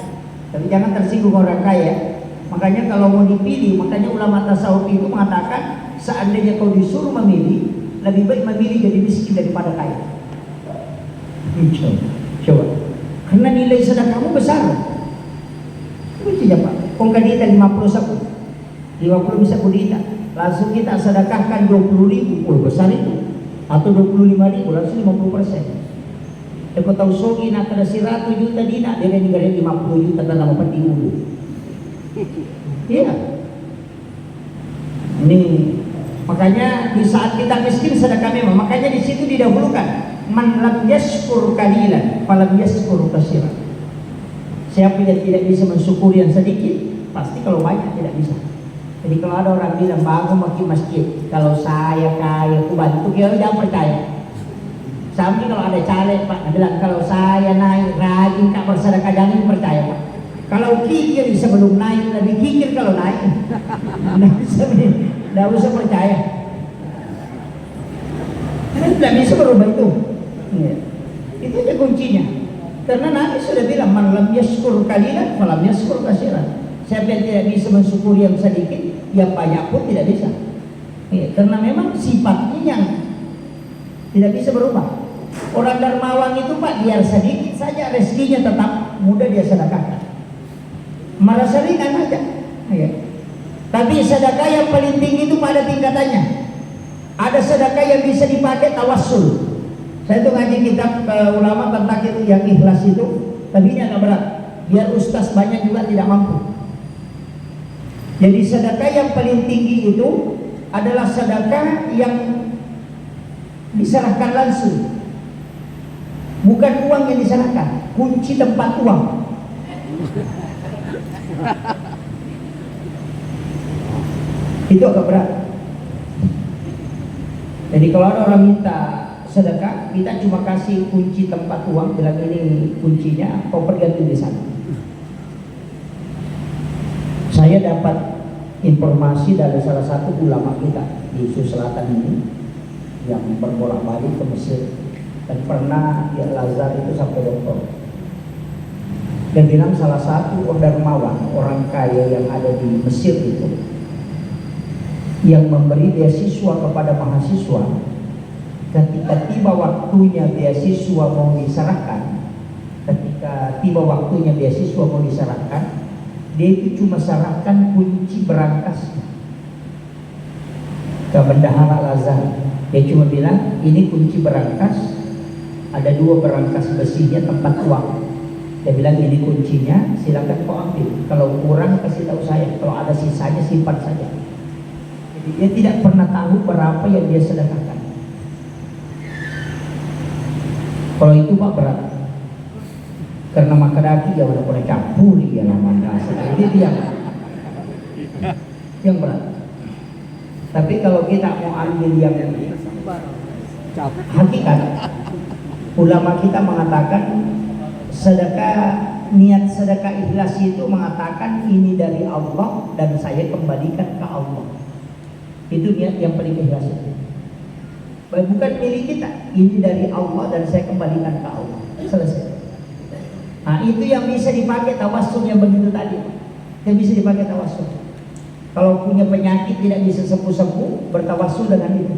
Tapi jangan tersinggung orang kaya. Makanya kalau mau dipilih, makanya ulama tasawuf itu mengatakan seandainya kau disuruh memilih, lebih baik memilih jadi miskin daripada kaya. Coba, karena nilai sedekahmu besar. Buktinya Pak, kong kadita 50 bisa kudita, langsung kita sedekahkan 20.000, besar itu. Atau 25.000, langsung 50%. Kau tahu sogi nak ada 100 juta dina, dia negara 50 juta dalam 40 dulu. Iya. Ini makanya di saat kita miskin sedekah memang, makanya di situ didahulukan man lam yashkur qalilan falam yashkur katsiran. Siapa yang tidak bisa mensyukuri yang sedikit, pasti kalau banyak tidak bisa. Jadi kalau ada orang bilang bangun makin masjid, kalau saya kaya aku bantu, dia jangan percaya. Sampai kalau ada caleg Pak bilang kalau saya naik rajin kak bersedekah, jangan percaya Pak. Kalau kikir sebelum naik lebih kikir kalau naik, tidak usah percaya. Karena tidak bisa berubah itu. Itu aja kuncinya. Karena Nabi sudah bilang man lam yashkur qalilan falam yashkur katsiran. Siapa yang tidak bisa mensyukuri yang sedikit, yang banyak pun tidak bisa. Karena memang sifatnya yang tidak bisa berubah. Orang dermawan itu Pak, biar sedikit saja rezekinya tetap mudah dia sedekahkan. Malah seringan aja. Tapi sedekah yang paling tinggi itu pada tingkatannya. Ada sedekah yang bisa dipakai tawassul. Saya tuh ngaji kitab ulama tentang itu yang ikhlas itu, tapi ini agak berat. Biar ustaz banyak juga tidak mampu. Jadi sedekah yang paling tinggi itu adalah sedekah yang diserahkan langsung. Bukan uang yang diserahkan, kunci tempat uang. Itu agak berat. Jadi kalau ada orang minta sedekah, kita cuma kasih kunci tempat uang, bilang ini kuncinya, kau pergi di sana. Saya dapat informasi dari salah satu ulama kita di Sulawesi Selatan ini yang berbolak-balik ke Mesir dan pernah di Al-Azhar itu sampai doktor. Dia bilang salah satu dermawan orang kaya yang ada di Mesir itu yang memberi beasiswa kepada mahasiswa, ketika tiba waktunya beasiswa mau diserahkan, dia itu cuma serahkan kunci berangkasnya ke bendahara Al-Azhar. Dia cuma bilang ini kunci berangkas, ada 2 berangkas besinya tempat uang. Dia bilang ini kuncinya, silakan kau ambil. Kalau kurang kasih tahu saya, kalau ada sisanya simpan saja. Jadi dia tidak pernah tahu berapa yang dia sedekahkan. Kalau itu Pak berat. karena makadaki ya udah boleh campuri ya namanya. Jadi itu yang berat. Tapi kalau kita mau ambil yang hakikat, ulama kita mengatakan sedekah, niat sedekah ikhlas itu mengatakan ini dari Allah dan saya kembalikan ke Allah. Itu niat yang paling ikhlas. Bukan milik kita, ini dari Allah dan saya kembalikan ke Allah. Selesai. Nah, itu yang bisa dipakai tawassul yang begitu tadi. Yang bisa dipakai tawassul. Kalau punya penyakit tidak bisa sembuh-sembuh, bertawassul dengan itu.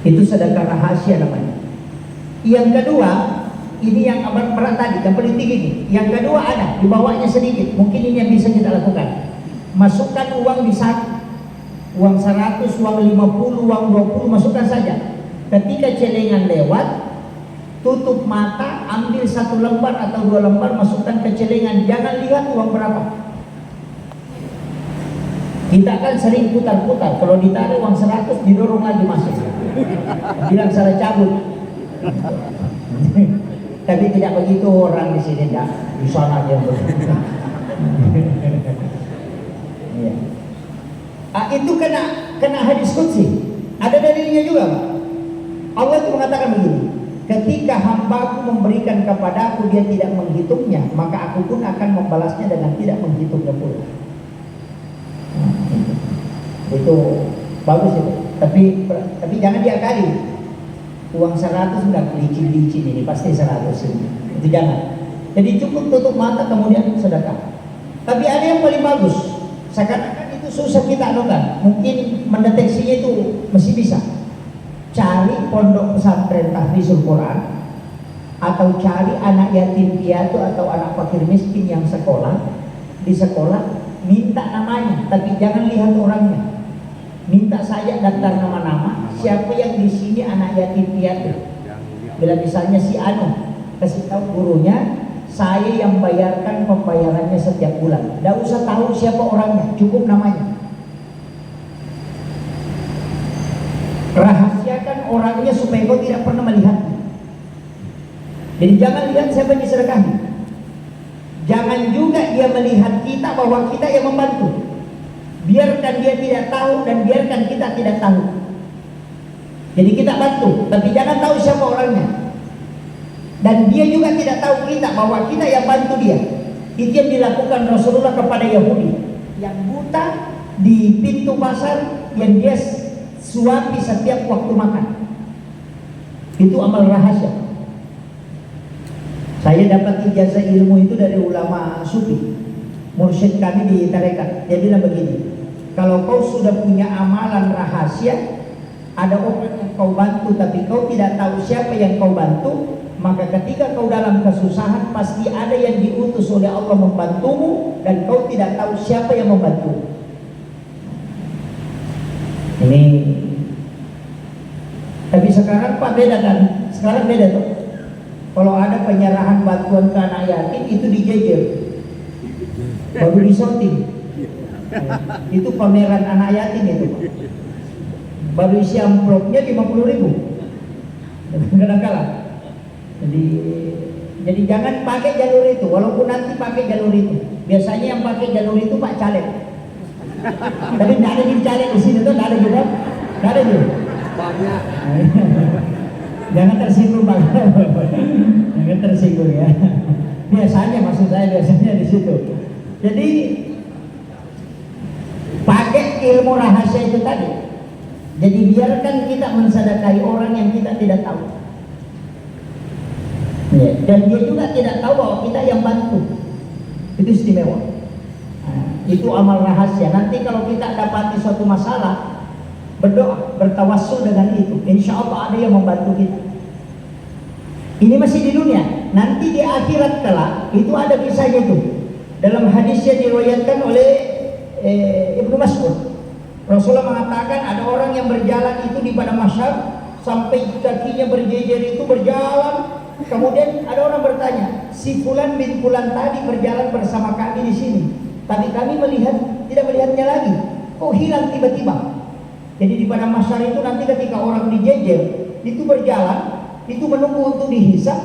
Itu sedekah rahasia namanya. Yang kedua, ini yang berat tadi, yang paling tinggi ini. Yang kedua ada, dibawanya sedikit. Mungkin ini yang bisa kita lakukan. Masukkan uang di satu, uang 100, uang 50, uang 20, masukkan saja. Ketika celengan lewat, tutup mata, ambil 1 lembar atau 2 lembar, masukkan ke celengan. Jangan lihat uang berapa. Kita kan sering putar-putar. Kalau ditarik uang 100, didorong lagi masuk. Bilang salah cabut. Tapi tidak begitu orang di sini, enggak. Di sana aja. Ya. Itu kena hadis qudsi. Ada dalilnya juga, Pak. Allah itu mengatakan begini, ketika hambaku memberikan kepadaku dia tidak menghitungnya, maka aku pun akan membalasnya dengan tidak menghitungnya pula. Itu bagus itu. Tapi jangan diakali. Uang 100 enggak licin-licin ini, pasti 100 ini. Itu jangan. Jadi cukup tutup mata kemudian sedekah. Tapi ada yang paling bagus. Seakan-akan itu susah kita anukan. Mungkin mendeteksinya itu masih bisa. Cari pondok pesantren tahfizul Quran, atau cari anak yatim piatu atau anak fakir miskin yang sekolah. Di sekolah minta namanya, tapi jangan lihat orangnya. Minta saja daftar nama-nama, siapa yang di sini anak yatim piatu. Bila misalnya si Anu, kasih tahu gurunya, saya yang bayarkan pembayarannya setiap bulan. Tidak usah tahu siapa orangnya, cukup namanya. Rahasiakan orangnya supaya kau tidak pernah melihatnya. Jadi jangan lihat siapa yang disedekahi. Jangan juga dia melihat kita bahwa kita yang membantu. Biarkan dia tidak tahu dan biarkan kita tidak tahu. Jadi kita bantu, tapi jangan tahu siapa orangnya. Dan dia juga tidak tahu kita bahwa kita yang bantu dia. Itu yang dilakukan Rasulullah kepada Yahudi yang buta di pintu pasar, yang dia suapi setiap waktu makan. Itu amal rahasia. Saya dapat ijazah ilmu itu dari ulama sufi, mursyid kami di tarekat. Dia bilang begini, kalau kau sudah punya amalan rahasia, ada orang yang kau bantu tapi kau tidak tahu siapa yang kau bantu, maka ketika kau dalam kesusahan pasti ada yang diutus oleh Allah membantumu dan kau tidak tahu siapa yang membantu. Ini. Tapi sekarang Pak beda kan? Sekarang beda tuh. Kalau ada penyerahan bantuan ke anak yatim itu dijejer, baru disorting. Itu pameran anak yatim itu, baru isi amplopnya 50.000. Kadang-kadang. Jadi jangan pakai jalur itu, walaupun nanti pakai jalur itu. Biasanya yang pakai jalur itu Pak Caleg. Tapi tidak ada yang caleg di sini tuh, tidak ada juga, tidak ada juga. Banyak. Jangan tersinggung Pak. Jangan tersinggung ya. Biasanya maksud saya biasanya di situ. Jadi pakai ilmu rahasia itu tadi. Jadi biarkan kita mensedekahi orang yang kita tidak tahu. Ya, dan dia juga tidak tahu bahwa kita yang bantu. Itu istimewa. Nah, itu amal rahasia. Nanti kalau kita dapati suatu masalah, berdoa, bertawassul dengan itu. Insya Allah ada yang membantu kita. Ini masih di dunia. Nanti di akhirat kelak itu ada kisahnya itu. Dalam hadis yang diriwayatkan oleh Ibnu Mas'ud, Rasulullah mengatakan ada orang yang berjalan itu di padang mahsyar sampai kakinya berjejer itu berjalan. Kemudian ada orang bertanya, si Fulan bin Fulan tadi berjalan bersama kami di sini, tapi kami tidak melihatnya lagi. Kok hilang tiba-tiba? Jadi di padang mahsyar itu nanti ketika orang dijejer itu berjalan, itu menunggu untuk dihisab.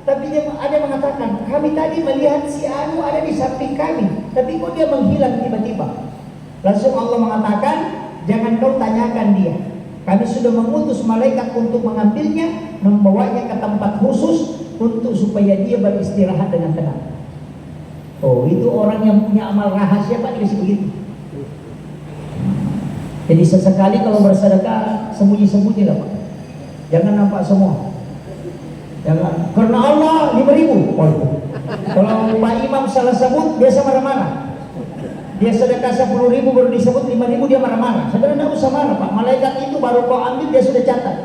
Tapi dia ada mengatakan, kami tadi melihat si Anu ada di samping kami, tapi kok dia menghilang tiba-tiba. Langsung Allah mengatakan, jangan kau tanyakan dia. Kami sudah mengutus malaikat untuk mengambilnya, membawanya ke tempat khusus untuk supaya dia beristirahat dengan tenang. Oh, itu orang yang punya amal rahasia Pak dikasih begitu. Jadi sesekali kalau bersedekah sembunyi-sembunyi lah Pak. Jangan nampak semua. Jangan. Karena Allah 5.000. Oh, kalau Pak Imam salah sebut biasa marah-marah. Dia sedekah 10.000 baru disebut 5.000 dia marah-marah. Sebenarnya tidak usah marah Pak. Malaikat itu baru kau ambil dia sudah catat.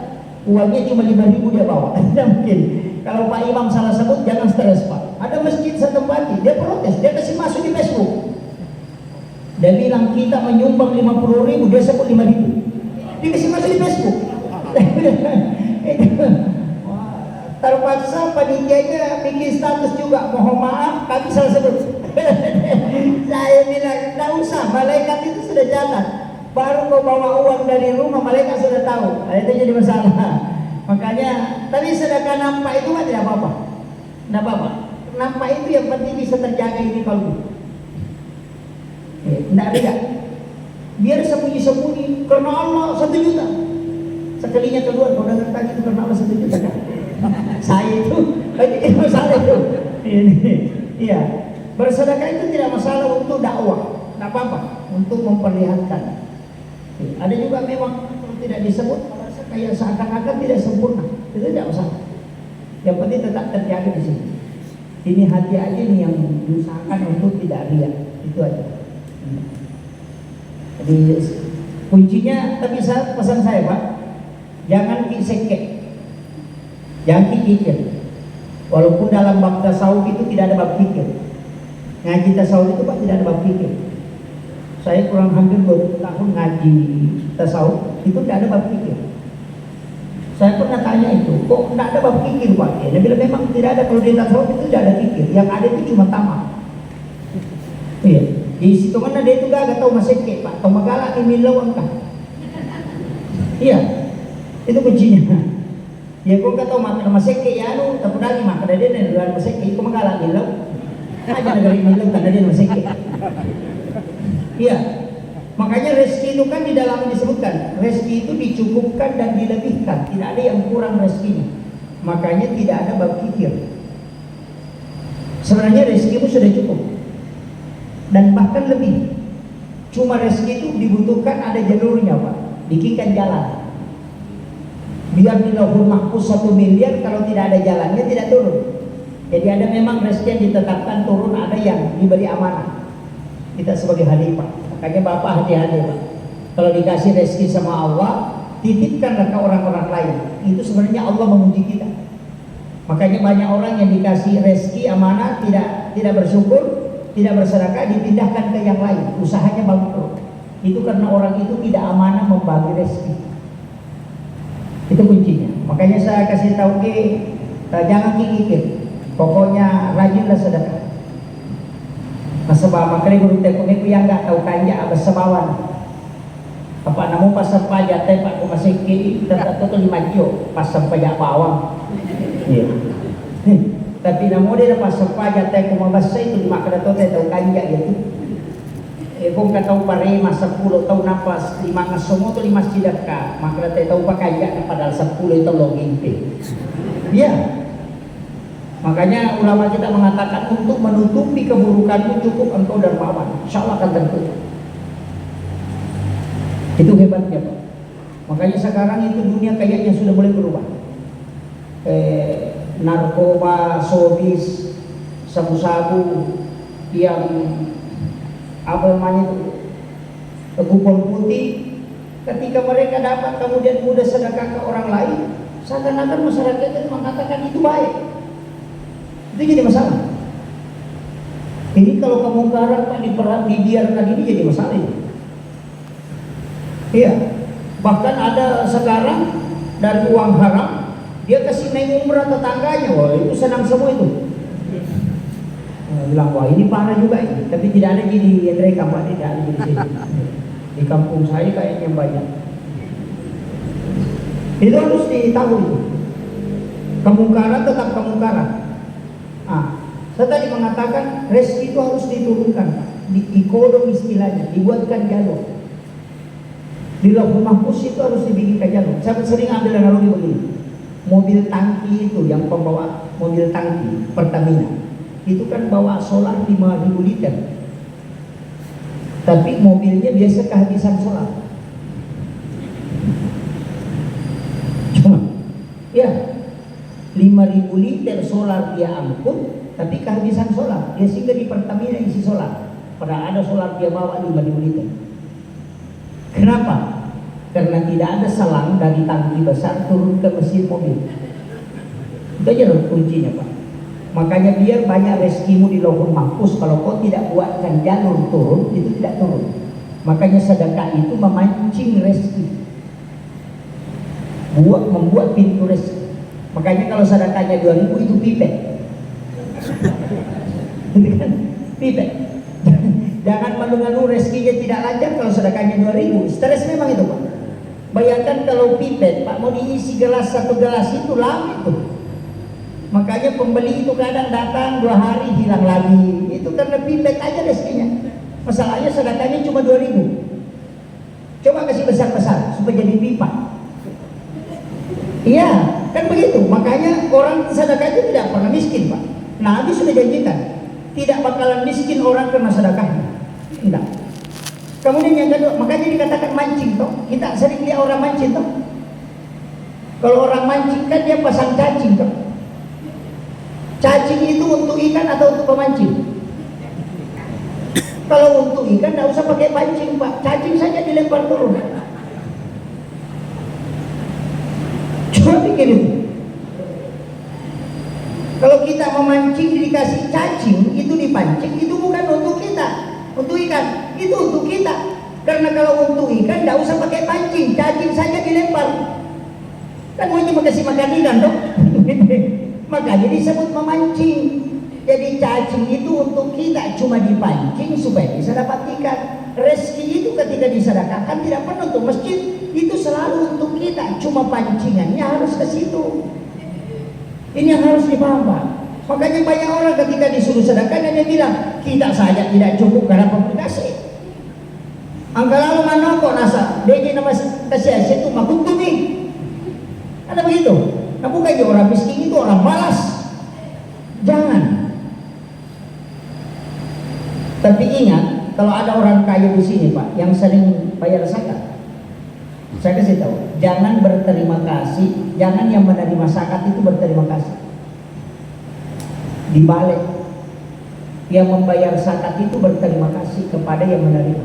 Uangnya cuma 5.000 dia bawa. Tidak mungkin. Kalau Pak Imam salah sebut jangan stres Pak. Ada masjid setempati dia protes, dia kasih masuk di Facebook. Dia bilang kita menyumbang 50.000 dia sebut 5.000. Dia kasih masuk di Facebook. Terpaksa panitianya bikin status juga, mohon maaf kami salah sebut. Saya bilang tidak usah, malaikat itu sudah catat. Baru kau bawa uang dari rumah malaikat sudah tahu. Itu jadi masalah. Makanya tadi sedekah nampak itu kan tidak apa-apa. Tidak apa-apa. Nampak itu yang penting bisa terjaga ini kalbu. Tidak beda. Biar sembunyi-sembunyi karena Allah 1 juta. Sekalinya keluar kau dengar tadi itu karena Allah 1 juta kan? Saya itu masalah itu. Iya, bersedekah itu tidak masalah untuk dakwah, tidak apa-apa, untuk memperlihatkan. Ada juga memang tidak disebut, merasa kayak seakan-akan tidak sempurna, itu tidak masalah. Yang penting tetap terjaga di sini. Ini hati aja nih yang diusahakan untuk tidak riya, itu aja. Jadi kuncinya, tapi pesan saya Pak, jangan kisek. Jangan pikir. Walaupun dalam bab tasawuf itu tidak ada bab pikir. Ngaji tasawuf itu Pak tidak ada bab pikir. Saya kurang hampir 20 tahun ngaji tasawuf, itu tidak ada bab pikir. Saya pernah tanya itu, kok tidak ada bab pikir Pak? Dia bilang memang tidak ada, kalau di tasawuf itu tidak ada pikir. Yang ada itu cuma tamak. Iya. Di situ mana dia itu gak tahu maseke Pak. Tahu magala ini lawan kah? Iya. Itu kuncinya. Ya kung kataw makan maseke ya anu tapos lagi makan dia na lugar maseke kung magala nilaw aja negari nilaw kada dia maseke. Iya. Makanya rezeki itu kan di dalam disebutkan rezeki itu dicukupkan dan dilebihkan, tidak ada yang kurang rezekinya. Makanya tidak ada bab pikir. Sebenarnya rezekimu sudah cukup dan bahkan lebih. Cuma rezeki itu dibutuhkan ada jalurnya Pak, bikinkan jalan. Biar di lauhul mahfuz 1 miliar kalau tidak ada jalannya tidak turun. Jadi ada memang rezeki yang ditetapkan turun, ada yang diberi amanah. Kita sebagai khalifah, makanya Bapak hati-hati Pak. Kalau dikasih rezeki sama Allah, titipkanlah ke orang-orang lain. Itu sebenarnya Allah menguji kita. Makanya banyak orang yang dikasih rezeki amanah tidak bersyukur, tidak bersedekah, dipindahkan ke yang lain, usahanya bangkrut. Itu karena orang itu tidak amanah membagi rezeki. Itu kuncinya. Makanya saya kasih tahu jangan kikir. Pokoknya rajinlah sedekah. Masabah makanya guru tekun itu yang nggak tahu kaya abas sabawan. Apa namu pas sampaja teh pak masih kiri tetap itu 5 jo pas sampaja bawang. Iya. Tapi namu dia pas sampaja teh kumabasa itu makan itu teh tahu kaya gitu. Kung kataw pare mas 10 tahu napas 5 ngasomo to 5 sidaka maka tayo tahu pakaya padahal 10 itu login pe. Iya. Makanya ulama kita mengatakan untuk menutupi keburukanmu cukup engkau dermawan, insyaallah akan tertutup. Itu hebatnya Pak. Makanya sekarang itu dunia kayaknya sudah mulai berubah. Narkoba, sobis, sabu-sabu yang apa namanya itu kupon putih, ketika mereka dapat kemudian mudah sedekah ke orang lain, seakan-akan masyarakat itu mengatakan itu baik. Itu jadi masalah. Ini kalau kemungkaran Pak dibiarkan ini jadi masalah ini. Iya. Bahkan ada sekarang dari uang haram dia kasih naik umrah tetangganya, wah itu senang semua itu. Bilang wah ini parah juga ini, tapi tidak ada di mereka Pak, tidak ada di sini. Di kampung saya kayaknya banyak. Itu harus ditahu itu. Kemungkaran tetap kemungkaran. Saya tadi mengatakan rezeki itu harus diturunkan, dikodong istilahnya, dibuatkan jalur. Di Lauhul Mahfuz itu harus dibikinkan jalur. Saya sering ambil analogi begini. Mobil tangki itu yang pembawa mobil tangki Pertamina itu kan bawa solar 5.000 liter. Tapi mobilnya biasa kehabisan solar. Cuma ya 5.000 liter solar dia angkut, tapi kehabisan solar. Dia singgah di Pertamina isi solar. Padahal ada solar dia bawa 5.000 liter. Kenapa? Karena tidak ada selang dari tangki besar turun ke mesin mobil. Itu aja kuncinya, Pak. Makanya biar banyak rezekimu di Lauhul Mahfuz, kalau kau tidak buatkan jalur turun, itu tidak turun. Makanya sedekah itu memancing rezeki, membuat pintu rezeki. Makanya kalau sedekahnya 2.000 itu pipet. Itu kan pipet. Jangan malu-malu rezekinya tidak lancar kalau sedekahnya 2.000. Stres memang itu, Pak. Bayangkan kalau pipet, Pak, mau diisi gelas, 1 gelas itu lama itu. Makanya pembeli itu kadang datang 2 hari hilang lagi. Itu karena pipet aja rezekinya. Masalahnya sedekahnya cuma 2.000. Coba kasih besar-besar supaya jadi pipa. Iya, kan begitu. Makanya orang sedekah itu tidak pernah miskin, Pak. Nabi sudah janjikan, tidak bakalan miskin orang karena sedekahnya. Tidak. Kemudian yang kedua, makanya dikatakan mancing toh. Kita sering lihat orang mancing toh. Kalau orang mancing kan dia pasang cacing toh. Cacing itu untuk ikan atau untuk pemancing? Kalau untuk ikan tidak usah pakai pancing, Pak. Cacing saja dilempar turun. Coba pikir itu. Kalau kita memancing dikasih cacing, itu dipancing, itu bukan untuk kita. Untuk ikan, itu untuk kita. Karena kalau untuk ikan tidak usah pakai pancing, cacing saja dilempar. Kan mau cuma kasih makan ikan dong. Makanya disebut memancing. Jadi cacing itu untuk kita, cuma dipancing supaya bisa dapat ikan. Rezeki itu ketika disedekahkan tidak pernah untuk masjid, itu selalu untuk kita, cuma pancingannya harus ke situ. Ini yang harus dipaham, Pak. Makanya banyak orang ketika disuruh sedekah dia bilang kita saja tidak cukup karena publikasi. Angka lalu mana kok nasa? Dia nama kasih itu makutumi. Ada begitu. Nah bukan orang miskin itu orang malas. Jangan. Tapi ingat, kalau ada orang kaya di sini, Pak, yang sering bayar zakat, saya kasih tahu, jangan berterima kasih, jangan yang menerima zakat itu berterima kasih. Dibalik, yang membayar zakat itu berterima kasih kepada yang menerima.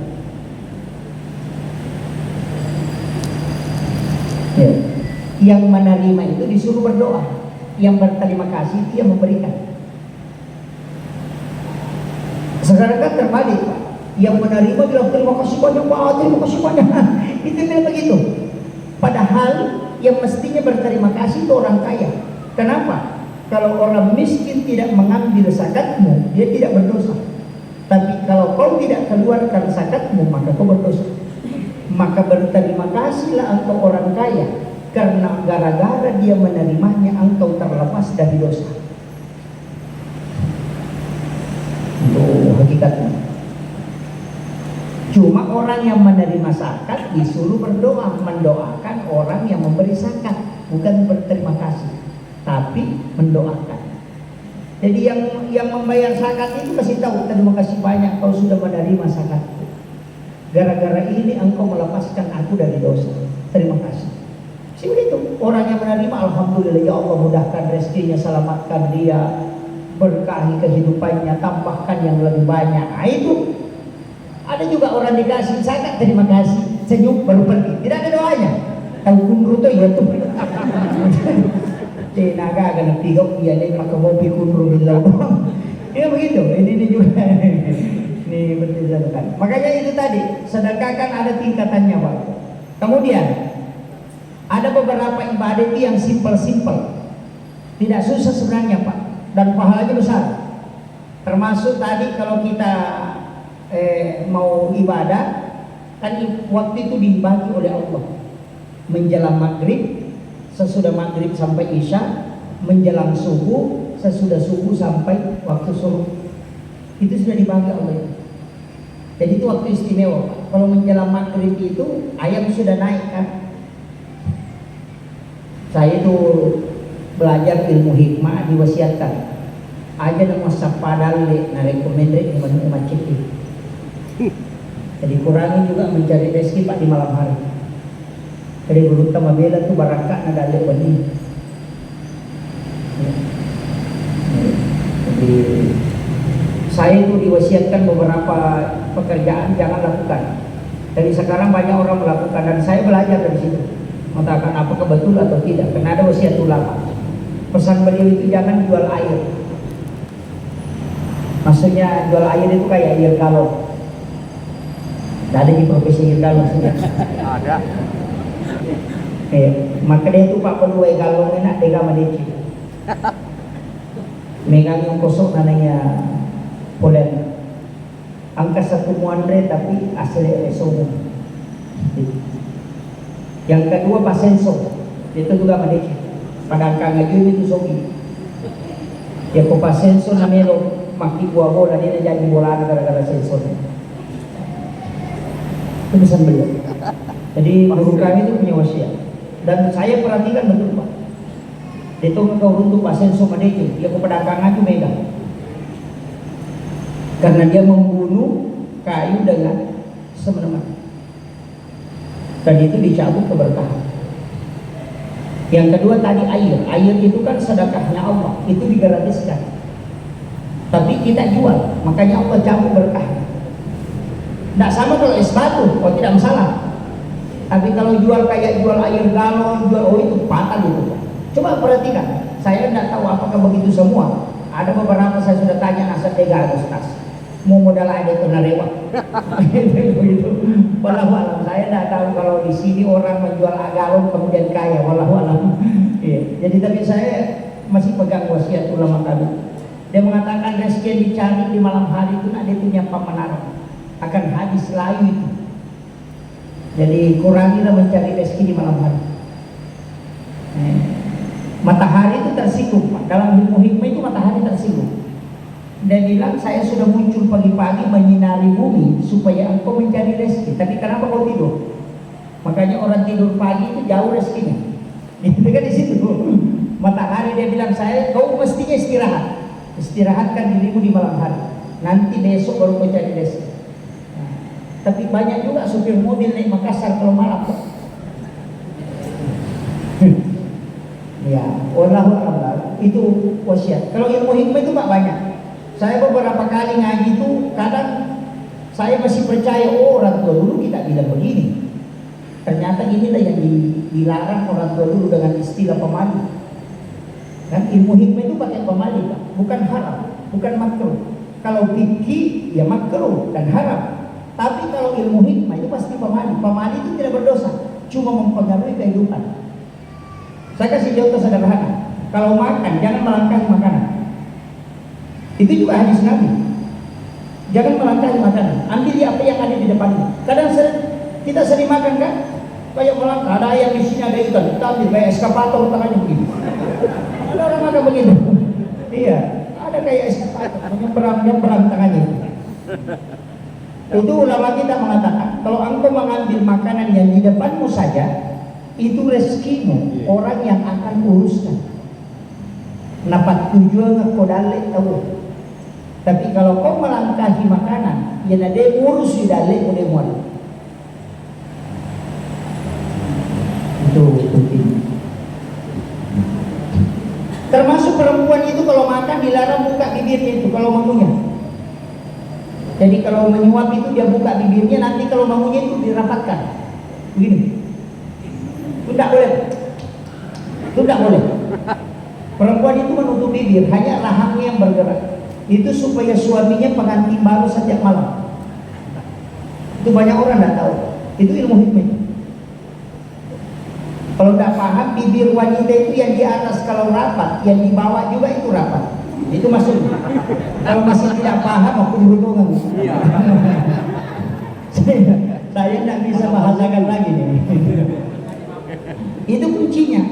Ya. Yang menerima itu disuruh berdoa, yang berterima kasih itu yang memberikan. Sekarang kan terbalik, Pak. Yang menerima bilang terima kasih banyak, Pak, terima kasih banyak. Itu bilang begitu. Padahal yang mestinya berterima kasih itu orang kaya. Kenapa? Kalau orang miskin tidak mengambil zakatmu, dia tidak berdosa. Tapi kalau kau tidak keluarkan zakatmu, maka kau berdosa. Maka berterima kasihlah engkau orang kaya, karena gara-gara dia menerimanya engkau terlepas dari dosa. Itu hakikatnya. Cuma orang yang menerima zakat disuruh berdoa, mendoakan orang yang memberi zakat, bukan berterima kasih, tapi mendoakan. Jadi yang membayar zakat itu kasih tahu, terima kasih banyak kau sudah menerima zakatku. Gara-gara ini engkau melepaskan aku dari dosa. Terima kasih. Begitu. Orang yang menerima, alhamdulillah ya Allah mudahkan rezekinya, selamatkan dia, berkahi kehidupannya, tambahkan yang lebih banyak. Nah, itu. Ada juga orang dikasih zakat, terima kasih, senyum baru pergi. Tidak ada doanya. Tahu kunru tuh ya tuh. Tenaga akan tigok dia deh pakai mobil kunru bilau. Ya begitu. Ini juga. Ini penting sedekah. Makanya itu tadi, sedekah kan ada tingkatannya, Pak. Kemudian ada beberapa ibadah itu yang simpel-simpel, tidak susah sebenarnya, Pak, dan pahalanya besar. Termasuk tadi kalau kita mau ibadah, kan waktu itu dibagi oleh Allah menjelang maghrib, sesudah maghrib sampai isya, menjelang subuh, sesudah subuh sampai waktu subuh. Itu sudah dibagi Allah. Jadi itu waktu istimewa. Kalau menjelang maghrib itu ayam sudah naik kan. Saya itu belajar ilmu hikmah diwasiatkan. Aja nama sapadal na rekomendasi di mana macet itu. Jadi kurangi juga mencari rezeki Pak di malam hari. Jadi guru tamabela tu baraka na dale bani. Jadi saya itu diwasiatkan beberapa pekerjaan jangan lakukan. Dari sekarang banyak orang melakukan dan saya belajar dari situ. Mengatakan apakah betul atau tidak. Karena ada wasiat ulama. Pesan beliau itu jangan jual air. Maksudnya jual air itu kayak air galon. Tidak ada di profesi air galon sudah. Ada. Maka dia itu Pak perlu air galon enak tega madeci. Megang yang kosong namanya polen. Angka 1 muandre tapi asli resomo. Yang kedua pasenso, itu juga madeci. Pada angka ngaji itu sogi. Ya ko pasenso na melo maki buah bola dia jadi bola gara-gara sensor. Itu pesan beliau. Jadi guru kami itu punya wasiat. Dan saya perhatikan betul Pak. Itu engkau untuk pasenso madeci, dia ko pedagang itu megang. Karena dia membunuh kayu dengan semena-mena. Dan itu dicabut keberkahan. Yang kedua tadi air. Air itu kan sedekahnya Allah. Itu digratiskan. Tapi kita jual. Makanya Allah cabut berkah. Tidak sama kalau es batu. Oh tidak masalah. Tapi kalau jual kayak jual air galon, jual itu fatal itu. Coba perhatikan. Saya tidak tahu apakah begitu semua. Ada beberapa saya sudah tanya nasihat Dega Agustas. Mau modal ada itu narewa. Begitu. Walau alam saya tidak tahu kalau di sini orang menjual galon kemudian kaya. Walau alam. Iya. Jadi tapi saya masih pegang wasiat ulama kami. Dia mengatakan rezeki yang dicari di malam hari itu ada punya pamenarang akan habis layu itu. Jadi kurangilah mencari rezeki di malam hari. Matahari itu tersinggung. Dalam ilmu hikmah itu matahari tersinggung. Dan bilang saya sudah muncul pagi-pagi menyinari bumi supaya engkau mencari rezeki. Tapi kenapa kau tidur? Makanya orang tidur pagi itu jauh rezekinya. Itu kan di situ. Matahari dia bilang saya kau mestinya istirahat. Istirahatkan dirimu di malam hari. Nanti besok baru kau cari rezeki. Nah, tapi banyak juga supir mobil naik Makassar kalau malam. Ya, wallahu a'lam. Itu wasiat. Kalau ilmu hikmah itu Pak banyak. Saya beberapa kali ngaji itu kadang saya masih percaya orang tua dulu kita bilang begini. Ternyata inilah yang dilarang orang tua dulu dengan istilah pemali. Kan ilmu hikmah itu pakai pemali Pak, bukan haram, bukan makruh. Kalau fikih ya makruh dan haram. Tapi kalau ilmu hikmah itu pasti pemali. Pemali itu tidak berdosa, cuma mempengaruhi kehidupan. Saya kasih contoh sederhana. Kalau makan jangan melangkahi makanan. Itu juga hadis Nabi. Jangan melangkahi makanan. Ambil apa yang ada di depannya. Kadang kita sering makan kan? Kayak melangkah. Ada ayam di sini, ada ikan. Kita ambil kayak eskapator tangannya begini. Ada orang makan begitu. Iya. Ada kayak eskapator. Menyeberang tangannya. Itu ulama kita mengatakan, kalau engkau mengambil makanan yang di depanmu saja, itu rezekimu. Orang yang akan uruskan. Napat tujuan kau dalik tahu. Tapi kalau kau melangkahi makanan, ya ada urus di dalik boleh muat. Itu penting. Termasuk perempuan itu kalau makan dilarang buka bibirnya itu kalau mengunyah. Jadi kalau menyuap itu dia buka bibirnya, nanti kalau mengunyah itu dirapatkan. Begini. Itu tidak boleh. Itu tidak boleh. Perempuan itu menutup bibir, hanya rahangnya yang bergerak. Itu supaya suaminya pengantin baru setiap malam. Itu banyak orang tidak tahu. Itu ilmu hikmah. Kalau tidak paham, bibir wanita itu yang di atas kalau rapat, yang di bawah juga itu rapat. Itu maksudnya. Kalau masih tidak paham, aku beruntungan. Saya tidak bisa bahasakan lagi nih. Itu kuncinya.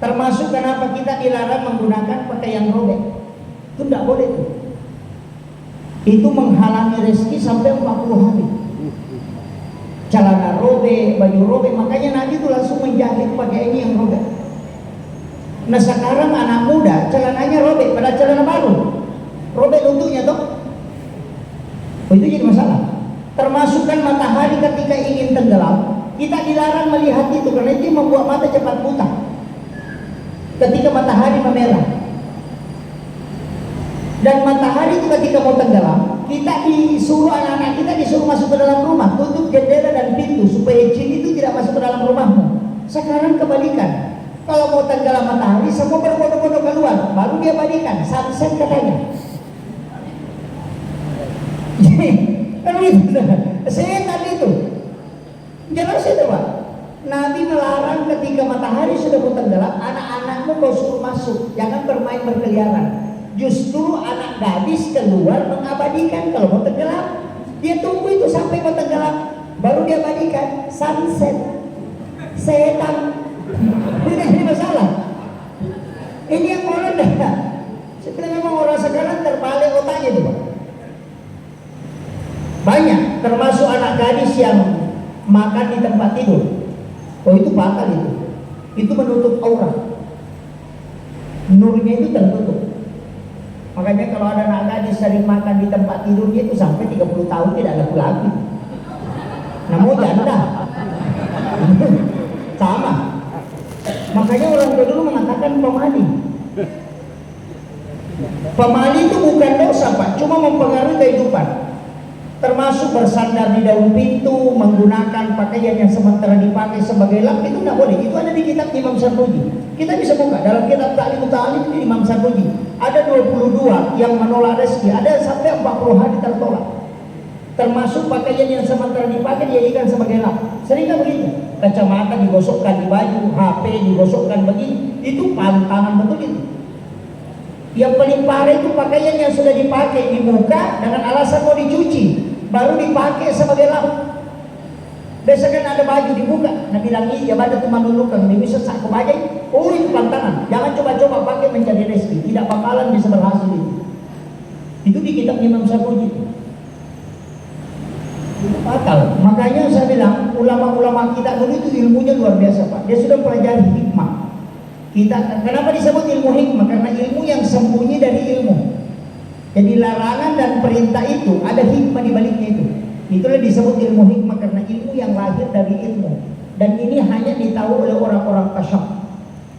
Termasuk kenapa kita dilarang menggunakan pakaian robek. Itu tidak boleh tuh. Itu menghalangi rezeki sampai 40 hari. Celana robek, baju robek, makanya Nabi itu langsung menjahit pakai ini yang robek. Nah sekarang anak muda celananya robek, pada celana baru robek lututnya toh. Itu jadi masalah. Termasuk kan matahari ketika ingin tenggelam, kita dilarang melihat itu karena itu membuat mata cepat buta. Ketika matahari memerah, dan matahari itu ketika mau tenggelam, kita disuruh, anak-anak kita disuruh masuk ke dalam rumah, tutup jendela dan pintu supaya jin itu tidak masuk ke dalam rumahmu. Sekarang kebalikan, kalau mau tenggelam matahari semua berbondong-bondong keluar, baru dia balikan sunset katanya. Kan itu setan itu jelas itu Pak. Nabi melarang ketika matahari sudah mau tenggelam, anak-anakmu kau suruh masuk, jangan bermain berkeliaran. Justru anak gadis keluar mengabadikan kalau mau tenggelam. Dia tunggu itu sampai mau tenggelam, baru dia abadikan sunset. Setan. Ini masalah. Ini yang orang dah. Sebenarnya memang orang sekarang terbalik otaknya itu Pak. Banyak, termasuk anak gadis yang makan di tempat tidur. Oh itu batal itu. Itu menutup aurat. Nurnya itu tertutup. Makanya kalau ada anak gadis sering makan di tempat tidurnya itu sampai 30 tahun tidak ada lagi. Namun janda. Sama. Makanya orang tua dulu mengatakan pemali. Pemali itu bukan dosa Pak, cuma mempengaruhi kehidupan. Termasuk bersandar di daun pintu, menggunakan pakaian yang sementara dipakai sebagai lap, itu tidak boleh. Itu ada di kitab Imam Sarbuji. Kita bisa buka dalam kitab Ta'lim Ta'alim di Imam Sarbuji. Ada 22 yang menolak rezeki, ada sampai 40 hari tertolak. Termasuk pakaian yang sementara dipakai dijadikan sebagai lap. Sering kan begitu? Kacamata digosokkan di baju, HP digosokkan begini. Itu pantangan betul itu. Yang paling parah itu pakaian yang sudah dipakai di muka dengan alasan mau dicuci, baru dipakai sebagai lap. Biasa kan ada baju dibuka, nah bilang iya badan cuma menulukan, ini bisa sak kebagai. Oh itu pantangan, jangan coba-coba pakai mencari rezeki, tidak bakalan bisa berhasil itu. Itu di kitab Imam Sarbuji. Itu fatal. Makanya saya bilang ulama-ulama kita dulu itu ilmunya luar biasa Pak. Dia sudah pelajari hikmah. Kita kenapa disebut ilmu hikmah? Karena ilmu yang sembunyi dari ilmu. Jadi larangan dan perintah itu ada hikmah di baliknya itu. Itulah disebut ilmu hikmah karena ilmu yang lahir dari ilmu. Dan ini hanya ditahu oleh orang-orang kasyaf.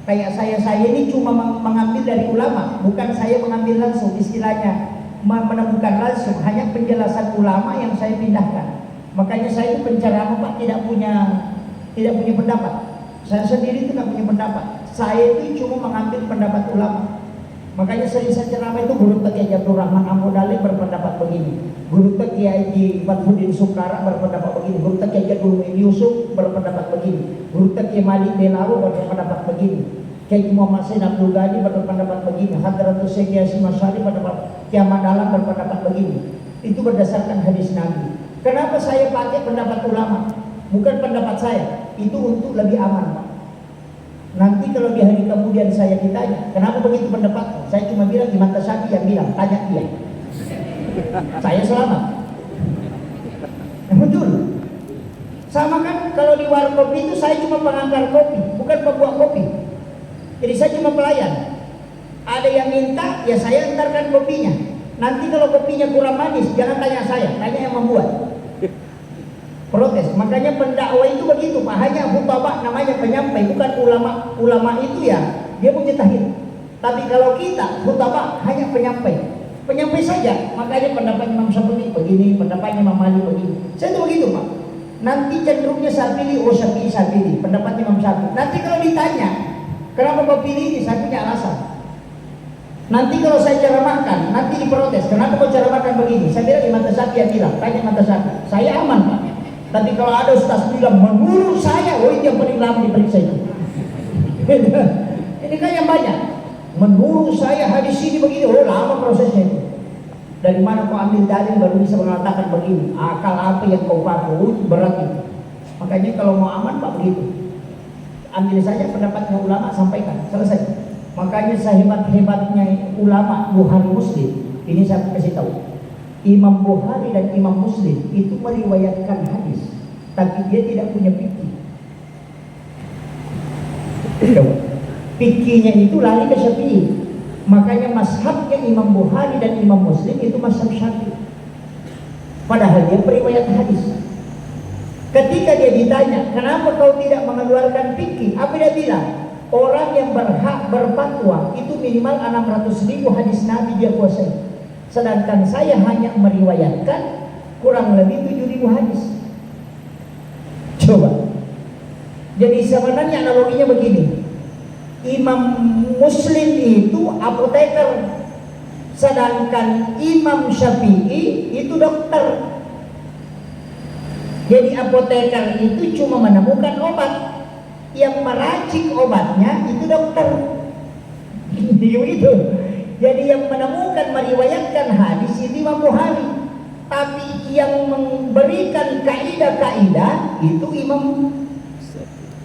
Kayak saya ini cuma mengambil dari ulama, bukan saya mengambil langsung istilahnya menemukan langsung, hanya penjelasan ulama yang saya pindahkan. Makanya saya itu penceramah Pak tidak punya pendapat. Saya sendiri itu tidak punya pendapat. Saya itu cuma mengambil pendapat ulama. Makanya sering saya ceramah itu Guru Kiai Abdul Rahman Ahmad Dali berpendapat begini, Guru Kiai Badruddin Sukara berpendapat begini, Guru Kiai Abdul Yusuf berpendapat begini, Guru Kiai Malik Belaru berpendapat begini, Kiai Muhammad Said Abdul Ghani berpendapat begini, Hadratus Syekh Yasin Masyari berpendapat, Kiai Ahmad Dahlan berpendapat begini. Itu berdasarkan hadis Nabi. Kenapa saya pakai pendapat ulama? Bukan pendapat saya. Itu untuk lebih aman Pak. Nanti kalau di hari kemudian saya ditanya, kenapa begitu pendapat? Saya cuma bilang Imam Tasyafi yang bilang, tanya dia. Saya selamat. Betul. Sama kan kalau di warung kopi itu saya cuma pengantar kopi, bukan pembuat kopi. Jadi saya cuma pelayan. Ada yang minta, ya saya antarkan kopinya. Nanti kalau kopinya kurang manis, jangan tanya saya, tanya yang membuat. Protes. Makanya pendakwah itu begitu Pak, hanya khutbah namanya penyampai, bukan ulama. Ulama itu ya dia mujtahid. Tapi kalau kita khutbah hanya penyampai saja. Makanya pendapat Imam Syafi'i begini, pendapatnya Imam Malik begini. Saya itu begitu Pak. Nanti cenderungnya saya pilih, saya pilih pendapat Imam Syafi'i. Nanti kalau ditanya kenapa kau pilih ini, saya punya alasan. Nanti kalau saya ceramahkan, nanti diprotes, kenapa kau ceramahkan begini? Saya bilang Imam Tasyafi yang bilang, tanya Imam Tasyafi. Saya aman Pak. Tapi kalau ada ustaz bilang menurut saya, oh itu yang paling lama diperiksa itu. Ini kan yang banyak. Menurut saya hadis ini begini, oh lama prosesnya itu. Dari mana kau ambil dalil baru bisa mengatakan begini? Akal apa yang kau pakai? Oh itu berat itu. Makanya kalau mau aman Pak begitu. ambil saja pendapatnya ulama, sampaikan, selesai. Makanya sehebat-hebatnya ulama Bukhari Muslim, ini saya kasih tahu, Imam Bukhari dan Imam Muslim itu meriwayatkan hadis, tapi dia tidak punya fikih. Fikihnya itu lari ke Syafi'i. Makanya mazhabnya Imam Bukhari dan Imam Muslim itu mazhab Syafi'i. Padahal dia periwayat hadis. Ketika dia ditanya, kenapa kau tidak mengeluarkan fikih? Apa dia bilang? Orang yang berhak berfatwa itu minimal 600.000 hadis Nabi dia kuasai. Sedangkan saya hanya meriwayatkan kurang lebih 7.000 hadis. Coba. Jadi sebenarnya analoginya begini. Imam Muslim itu apoteker, sedangkan Imam Syafi'i itu dokter. Jadi apoteker itu cuma menemukan obat, yang meracik obatnya itu dokter. Itu. Jadi yang menemukan meriwayatkan hadis itu Imam Bukhari, tapi yang memberikan kaidah-kaidah itu Imam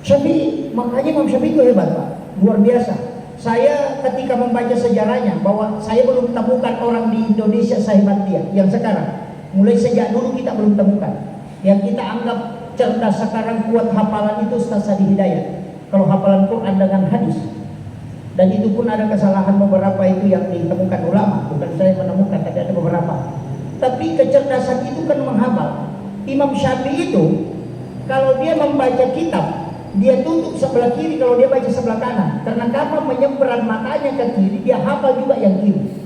Syafi'i. Makanya Imam Syafi'i itu hebat, Pak. Luar biasa. Saya ketika membaca sejarahnya, bahwa saya belum temukan orang di Indonesia sehebat dia yang sekarang. Mulai sejak dulu kita belum temukan. Yang kita anggap cerdas sekarang kuat hafalan itu Ustaz Sadi Hidayat. Kalau hafalan Quran dengan hadis. Dan itu pun ada kesalahan beberapa itu yang ditemukan ulama. Bukan saya menemukan, tapi ada beberapa. Tapi kecerdasan itu kan menghafal. Imam Syafi'i itu kalau dia membaca kitab, dia tutup sebelah kiri kalau dia baca sebelah kanan. Karena kapal menyeberang matanya ke kiri, dia hafal juga yang kiri.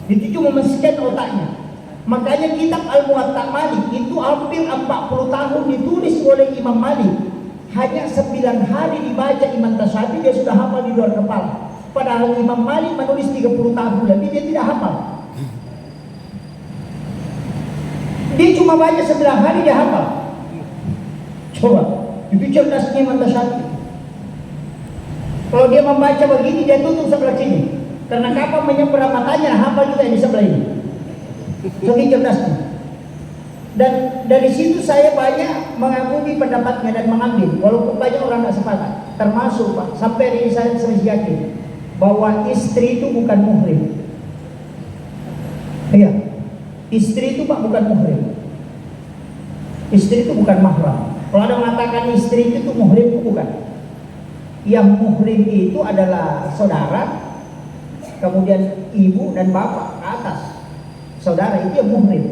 Itu cuma men-scan otaknya. Makanya kitab Al-Muwatta Malik itu hampir 40 tahun ditulis oleh Imam Malik. Hanya 9 hari dibaca Imam Tasyafi, dia sudah hafal di luar kepala. Padahal Imam Malik menulis 30 tahun lebih, dia tidak hafal. Dia cuma baca 9 hari dia hafal. Coba, itu cerdasnya Imam Tasyafi. Kalau dia membaca begini, dia tutup sebelah sini. Karena kapal menyeberang matanya, hafal juga di sebelah ini. Jadi cerdasnya. Dan dari situ saya banyak mengagumi pendapatnya dan mengambil, walaupun banyak orang tidak sepakat. Termasuk Pak, sampai hari ini saya masih yakin bahwa istri itu bukan muhrim. Iya, istri itu Pak bukan muhrim. Istri itu bukan mahram. Kalau ada mengatakan istri itu muhrim, itu bukan. Yang muhrim itu adalah saudara, kemudian ibu dan bapak ke atas. Saudara itu yang muhrim.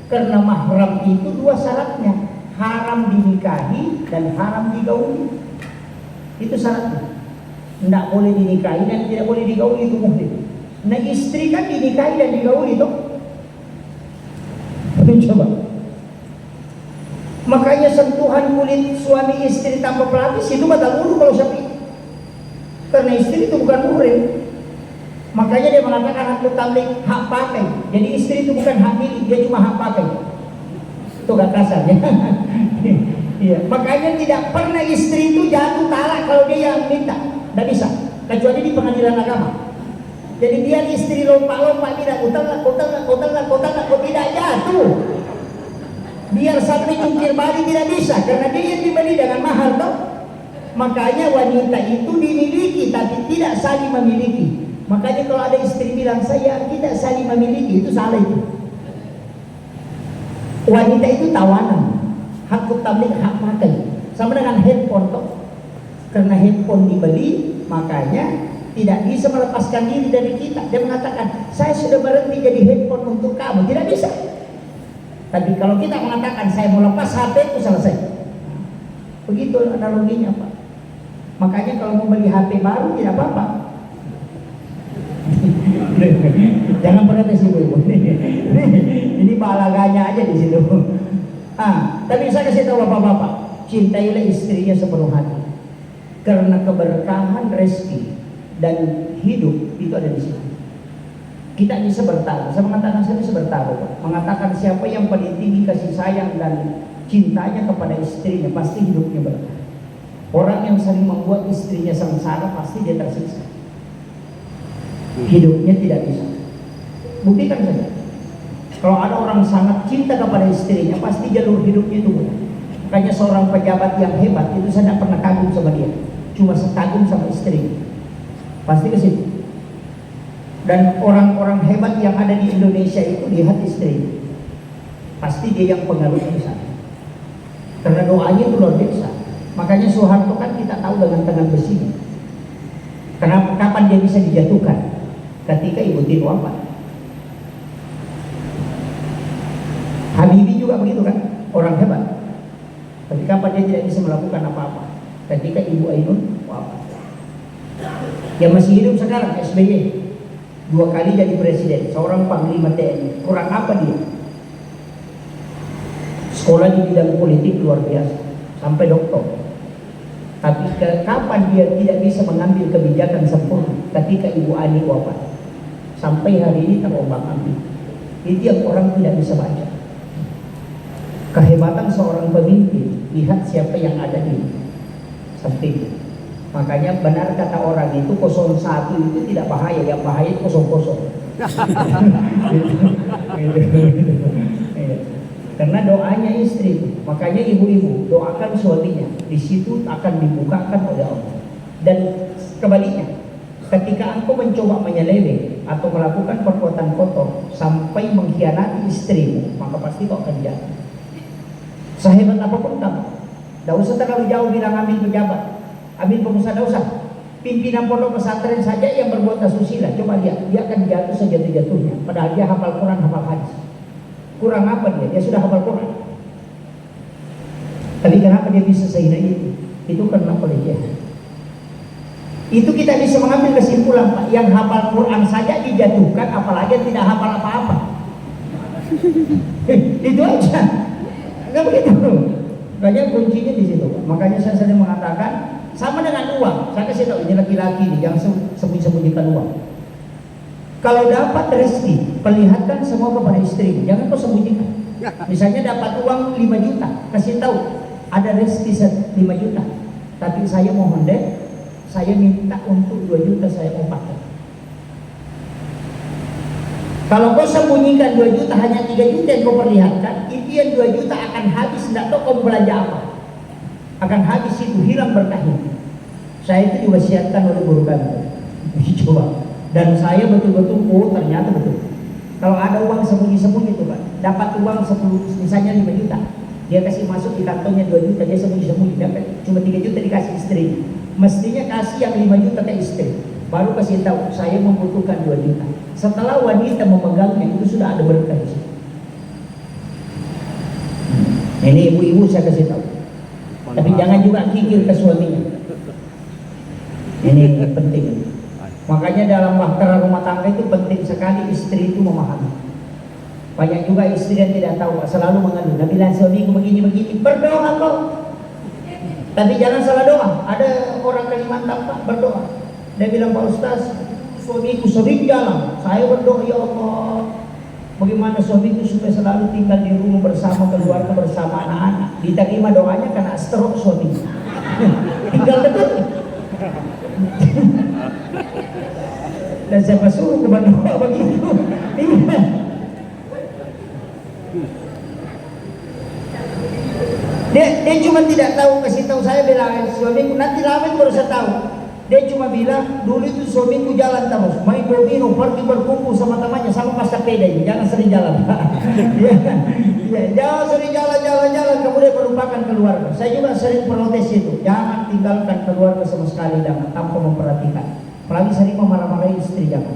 Karena mahram itu 2 syaratnya, haram dinikahi dan haram digauli. Itu syaratnya. Tidak boleh dinikahi dan tidak boleh digauli, itu muhrim. Nah istri kan dinikahi dan digauli toh. Coba. Makanya sentuhan kulit suami istri tanpa pelapis itu batal wudu kalau Syafi'i. Karena istri itu bukan muhrim. Makanya dia mengatakan hak mutamlik, hak pakai. Jadi istri itu bukan hak milik, dia cuma hak pakai. Itu gak kasar ya. Iya. Makanya tidak pernah istri itu jatuh talak kalau dia yang minta. Tidak bisa. Kecuali di pengadilan agama. Jadi biar istri lompat-lompat tidak utang, tidak jatuh. Biar sampai jungkir balik tidak bisa, karena dia yang dibeli dengan mahal toh. Makanya wanita itu dimiliki tapi tidak saling memiliki. Makanya kalau ada istri bilang saya tidak saling memiliki, itu salah itu. Wanita itu tawanan, hak tablik, hak pakai. Sama dengan handphone toh. Karena handphone dibeli, makanya tidak bisa melepaskan diri dari kita. Dia mengatakan, saya sudah berhenti jadi handphone untuk kamu. Tidak bisa. Tapi kalau kita mengatakan saya mau lepas HP, itu selesai. Begitu analoginya Pak. Makanya kalau mau beli HP baru tidak apa-apa. Jangan protes ibu. Ini balaganya aja di situ. Tapi saya kasih tahu bapak-bapak, cintailah istrinya sepenuh hati. Karena keberkahan rezeki dan hidup itu ada di sini. Kita bisa bertaruh. Saya mengatakan saya bisa bertaruh. Mengatakan siapa yang paling tinggi kasih sayang dan cintanya kepada istrinya, pasti hidupnya berkah. Orang yang sering membuat istrinya sengsara, pasti dia tersiksa. Hidupnya tidak bisa. Buktikan saja. Kalau ada orang sangat cinta kepada istrinya, pasti jalur hidupnya itu mudah. Makanya seorang pejabat yang hebat itu saya tidak pernah kagum sama dia, cuma sekagum sama istri. Pasti ke situ. Dan orang-orang hebat yang ada di Indonesia itu lihat istri, pasti dia yang pengaruhnya di sana. Karena doanya itu luar biasa. Makanya Soeharto kan kita tahu dengan tangan besi. Kenapa? Kapan dia bisa dijatuhkan? Ketika Ibu Tien wafat. Habibie juga begitu kan, orang hebat. Tapi kapan dia tidak bisa melakukan apa-apa? Ketika Ibu Ainun wafat. Yang masih hidup sekarang SBY, 2 kali jadi presiden, seorang panglima TNI. Kurang apa dia? Sekolah di bidang politik luar biasa, sampai doktor. Tapi kapan dia tidak bisa mengambil kebijakan sempurna? Ketika Ibu Ani wafat. Sampai hari ini terombang-ambing. Itu yang orang tidak bisa baca. Kehebatan seorang pemimpin, lihat siapa yang ada di samping. Makanya benar kata orang itu 01 itu tidak bahaya, yang bahaya itu 00. Karena doanya istri, makanya ibu-ibu doakan suaminya, di situ akan dibukakan oleh Allah. Dan kebaliknya, ketika engkau mencoba menyeleweng atau melakukan perbuatan kotor sampai mengkhianati istrimu, maka pasti kau akan jatuh. Sehebat apapun kamu, tidak usah terlalu jauh bilang ambil pejabat, ambil pengusaha, tidak usah. Pimpinan pondok pesantren saja yang berbuat asusila, coba lihat, dia akan jatuh sejatuh-jatuhnya. Padahal dia hafal Quran, hafal hadis. Kurang apa dia? Dia sudah hafal Quran. Tapi kenapa dia bisa sehina itu? Itu karena pelecehan. Itu kita bisa mengambil kesimpulan, Pak. Yang hafal Quran saja dijatuhkan, apalagi yang tidak hafal apa-apa. Itu aja. Enggak begitu. Makanya kuncinya di situ, Pak. Makanya saya sering mengatakan sama dengan uang. Saya kasih tahu ini laki-laki nih, jangan sembunyi-sembunyikan uang. Kalau dapat rezeki, perlihatkan semua kepada istri, jangan kau sembunyikan. Misalnya dapat uang 5 juta, kasih tahu ada rezeki 5 juta. Tapi saya mohon deh, saya minta untuk 2 juta saya mau pakai. Kalau kau sembunyikan 2 juta, hanya 3 juta yang kau perlihatkan, itu yang 2 juta akan habis, tidak tahu kau belanja apa. Akan habis itu, hilang berkahnya. Saya itu juga siapkan oleh guru kami. Coba. Dan saya betul-betul, oh ternyata betul. Kalau ada uang sembunyi-sembunyi itu Pak, dapat uang 10, misalnya 5 juta, dia kasih masuk di kantongnya 2 juta, dia sembunyi-sembunyi, dapat cuma 3 juta dikasih istri. Mestinya kasih yang 5 juta ke istri, baru kasih tahu saya membutuhkan 2 juta. Setelah wanita memegangnya itu sudah ada berkah di situ. Ini ibu-ibu saya kasih tahu. Tapi jangan juga kikir ke suaminya. Ini penting. Makanya dalam bahtera rumah tangga itu penting sekali istri itu memahami. Banyak juga istri yang tidak tahu, selalu mengeluh. Nabi bilang suamiku begini-begini, berdoa kau. Tapi jangan salah doa. Ada orang Kalimantan Pak berdoa. Dia bilang, Pak Ustaz, suamiku sering jalan. Saya berdoa, ya Allah, bagaimana suamiku supaya selalu tinggal di rumah bersama keluarga, bersama anak-anak. Diterima doanya karena stroke suaminya. Tinggal dekat. Dan saya suruh ke berdoa begitu. Dia cuma tidak tahu, kasih tahu saya bilang suamiku nanti lama baru saya tahu. Dia cuma bilang dulu itu suamiku jalan terus, main domino, pergi berkumpul sama temannya, sama pas sepeda ini, jangan sering jalan. Jangan sering jalan, kemudian melupakan keluarga. Saya juga sering protes itu, jangan tinggalkan keluarga sama sekali tanpa memperhatikan. Apalagi sering memarah-marahi istri, jangan.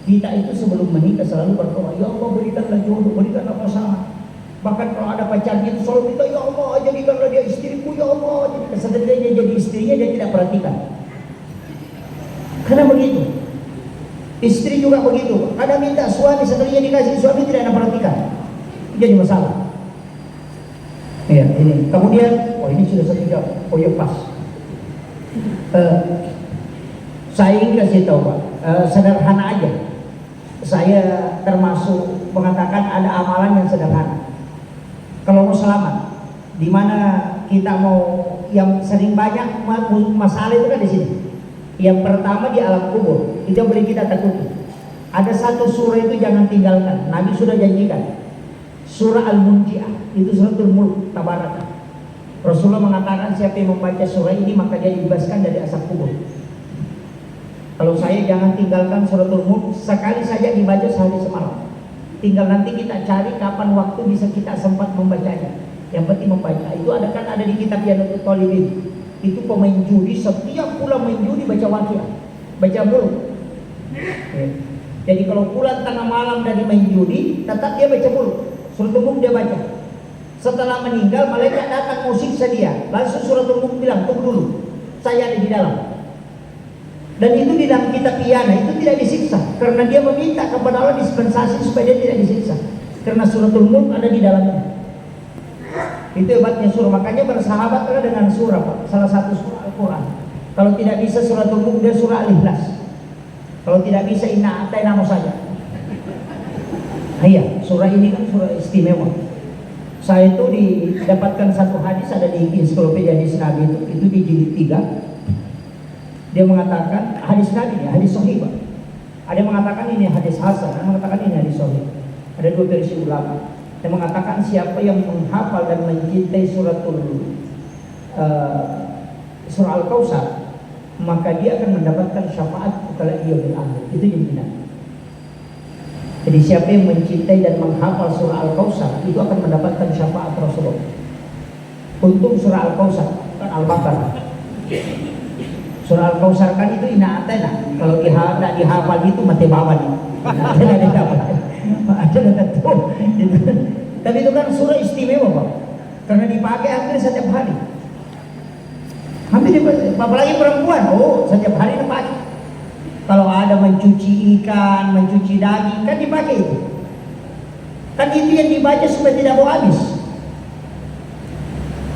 Kita itu sebelum menikah selalu berdoa, ya Allah berikanlah jodoh, berikanlah pasangan. Bahkan kalau ada pacar itu selalu minta, ya Allah jadikanlah dia istriku, ya Allah. Jadi kesedengan dia jadi istrinya, dia tidak perhatikan. Karena begitu. Istri juga begitu. Kadang minta suami, setelahnya dikasih suami tidak ada perhatikan. Jadi masalah. Ya, ini. Kemudian, oh ini sudah 1 jam. Oh ya pas. Saya ingin kasih tahu Pak, sederhana aja. Saya termasuk mengatakan ada amalan yang sederhana. Kalau mau selamat, di mana kita mau yang sering banyak masalah itu kan di sini. Yang pertama di alam kubur, itu yang boleh kita takuti. Ada satu surah itu jangan tinggalkan. Nabi sudah janjikan. Surah Al-Munji'ah, itu suratul Mulk Tabaraka. Rasulullah mengatakan siapa yang membaca surah ini maka dia dibebaskan dari azab kubur. Kalau saya jangan tinggalkan suratul Mulk, sekali saja dibaca sehari semalam. Tinggal nanti kita cari kapan waktu bisa kita sempat membacanya. Yang penting membaca. Itu ada di kitab Yanutul Talibin. Itu pemain judi setiap pulang main judi baca Waqiah, baca Mulk. Jadi kalau pulang tengah malam dari main judi, tetap dia baca Mulk. Suratul Mulk dia baca. Setelah meninggal, malaikat datang mau siksa dia. Langsung suratul Mulk bilang, tunggu dulu, saya ada di dalam. Dan itu di dalam kitab Iyana, itu tidak disiksa karena dia meminta kepada Allah dispensasi supaya dia tidak disiksa karena suratul Mulk ada di dalamnya. Itu hebatnya surah. Makanya bersahabatlah dengan surah, Pak. Salah satu surah Al-Quran. Kalau tidak bisa suratul Mulk, dia surah Al-Ikhlas. Kalau tidak bisa Inna A'tainahu saja. Iya, surah ini kan surah istimewa. Saya itu didapatkan satu hadis ada di ensiklopedia hadis Nabi itu di jilid 3. Dia mengatakan hadis Nabi ini hadis sahih, Pak. Ada yang mengatakan ini hadis hasan, ada yang mengatakan ini hadis sahih. Ada dua versi ulama. Yang mengatakan siapa yang menghafal dan mencintai surah Al-Kautsar, maka dia akan mendapatkan syafaat kala yaumil akhir. Itu jaminan. Jadi siapa yang mencintai dan menghafal surah Al-Kautsar itu akan mendapatkan syafaat Rasulullah. Untung surah Al-Kautsar kan Al-Baqarah. Surah Al-Kautsar kan itu Inna A'taina. Kalau tidak dihafal itu mati bawan. Tidak dihafal. Ada tuh. Tapi itu kan surah istimewa, Pak. Karena dipakai hampir setiap hari. Apalagi perempuan, setiap hari dipakai. Kalau ada mencuci ikan, mencuci daging, kan dipakai itu. Kan itu yang dibaca supaya tidak mau habis.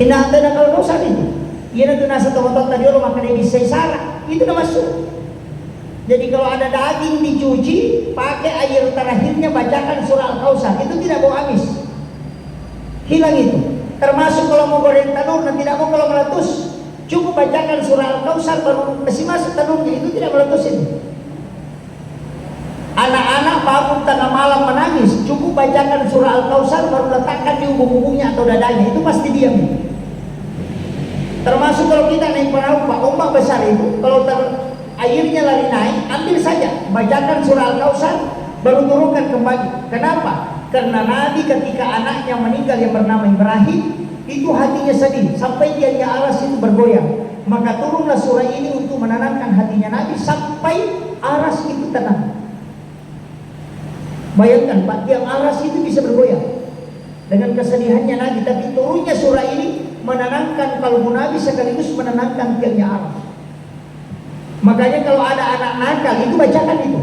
Inna A'taina kalau dosa itu. Ia nanti nasa tomatot tadi lo makan bisa sara itu udah masuk. Jadi kalau ada daging dicuci, pakai air terakhirnya bacakan surah Al-Kautsar, itu tidak mau habis. Hilang itu. Termasuk kalau mau goreng tanur dan tidak mau kalau meletus, cukup bacakan surah Al-Kautsar baru masih masuk tanurnya, itu tidak meletus itu. Anak-anak bangun tengah malam menangis, cukup bacakan surah Al-Kautsar baru letakkan di ubung-ubungnya atau dadanya, itu pasti diam. Termasuk kalau kita naik perahu, Pak, ombak besar itu, kalau airnya lari naik, ambil saja, bacakan surah Al-Kautsar, baru turunkan kembali. Kenapa? Karena Nabi ketika anaknya meninggal yang bernama Ibrahim, itu hatinya sedih, sampai tiangnya aras itu bergoyang. Maka turunlah surah ini untuk menenangkan hatinya Nabi sampai aras itu tenang. Bayangkan, Pak, tiang aras itu bisa bergoyang dengan kesedihannya Nabi, tapi turunnya surah ini menenangkan kalbu Nabi sekaligus menenangkan tiangnya aras. Makanya kalau ada anak nakal itu bacakan itu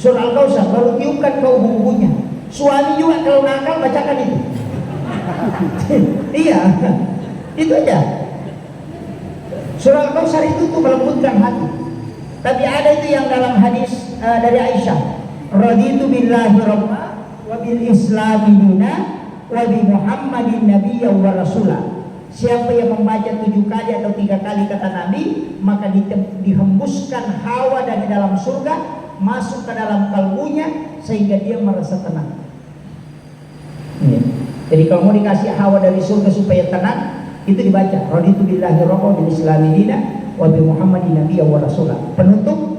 surah Al-Kautsar baru tiupkan ke ubun-ubunnya. Suami juga kalau nakal bacakan itu. Iya, itu aja. Surah Al-Kautsar itu tuh melembutkan hati. Tapi ada itu yang dalam hadis dari Aisyah, raditu billahi rabba wa bil islami dina wa bi Muhammadin nabiyya wa rasulah. Siapa yang membaca 7 kali atau 3 kali kata Nabi, maka dihembuskan hawa dari dalam surga masuk ke dalam kalbunya sehingga dia merasa tenang. Ya. Jadi kalau mau dikasih hawa dari surga supaya tenang, itu dibaca raditu billahi rabba bil islami dina wa bi Muhammadin nabiyya wa rasulah. Penutup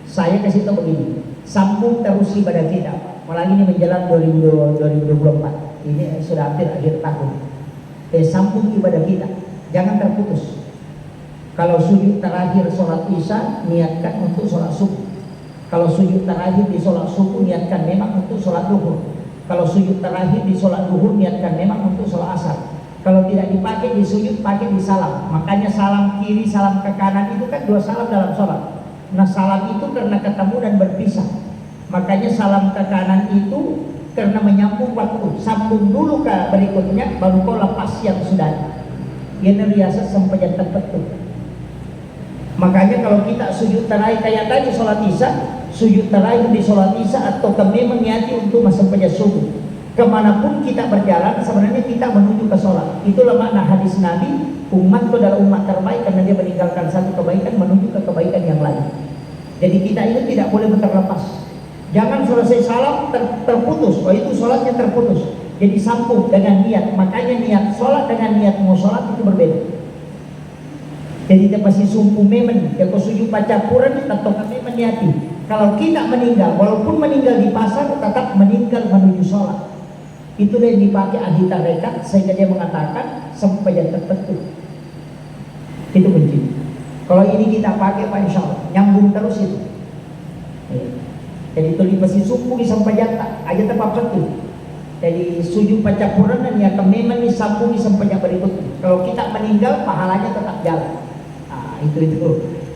saya kasih tahu begini, sambung terus ibadah kita. Malah ini menjelang 2024. Ini sudah hampir akhir tahun. Sambung ibadah kita, jangan terputus. Kalau sujud terakhir sholat isya, niatkan untuk sholat subuh. Kalau sujud terakhir di sholat subuh, niatkan memang untuk sholat duhur. Kalau sujud terakhir di sholat duhur, niatkan memang untuk sholat asar. Kalau tidak dipakai di sujud, pakai di salam. Makanya salam kiri, salam ke kanan itu kan 2 salam dalam sholat. Nah, salam itu karena ketemu dan berpisah. Makanya salam ke kanan itu karena menyambung waktu, sambung dulu ke berikutnya baru kau lepas yang sudah. Ini riasa sampai yang tertentu. Makanya kalau kita sujud terakhir kayak tadi sholat isya, sujud terakhir di sholat isya atau kami mengiati untuk masa sampai subuh. Kemanapun kita berjalan sebenarnya kita menuju ke sholat. Itulah makna hadis Nabi, umat itu adalah umat terbaik karena dia meninggalkan satu kebaikan menuju ke kebaikan yang lain. Jadi kita ini tidak boleh terlepas. Jangan selesai salam terputus, oh itu sholatnya terputus. Jadi sambung dengan niat. Makanya niat sholat dengan niat mau sholat itu berbeda. Jadi kita pasti sumpu memen, kalau sujud baca Quran tetap kami meniati. Kalau kita meninggal, walaupun meninggal di pasar, tetap meninggal menuju sholat. Itulah yang dipakai ahli tarekat sehingga dia mengatakan sampai yang tertentu. Itu kunci. Kalau ini kita pakai, Pak, insya Allah nyambung terus itu. Jadi itu pasti sumpu di sampai jata aja tepat betul. Jadi sujud baca Quran dan ya memang disambung di sampai yang berikut. Kalau kita meninggal, pahalanya tetap jalan.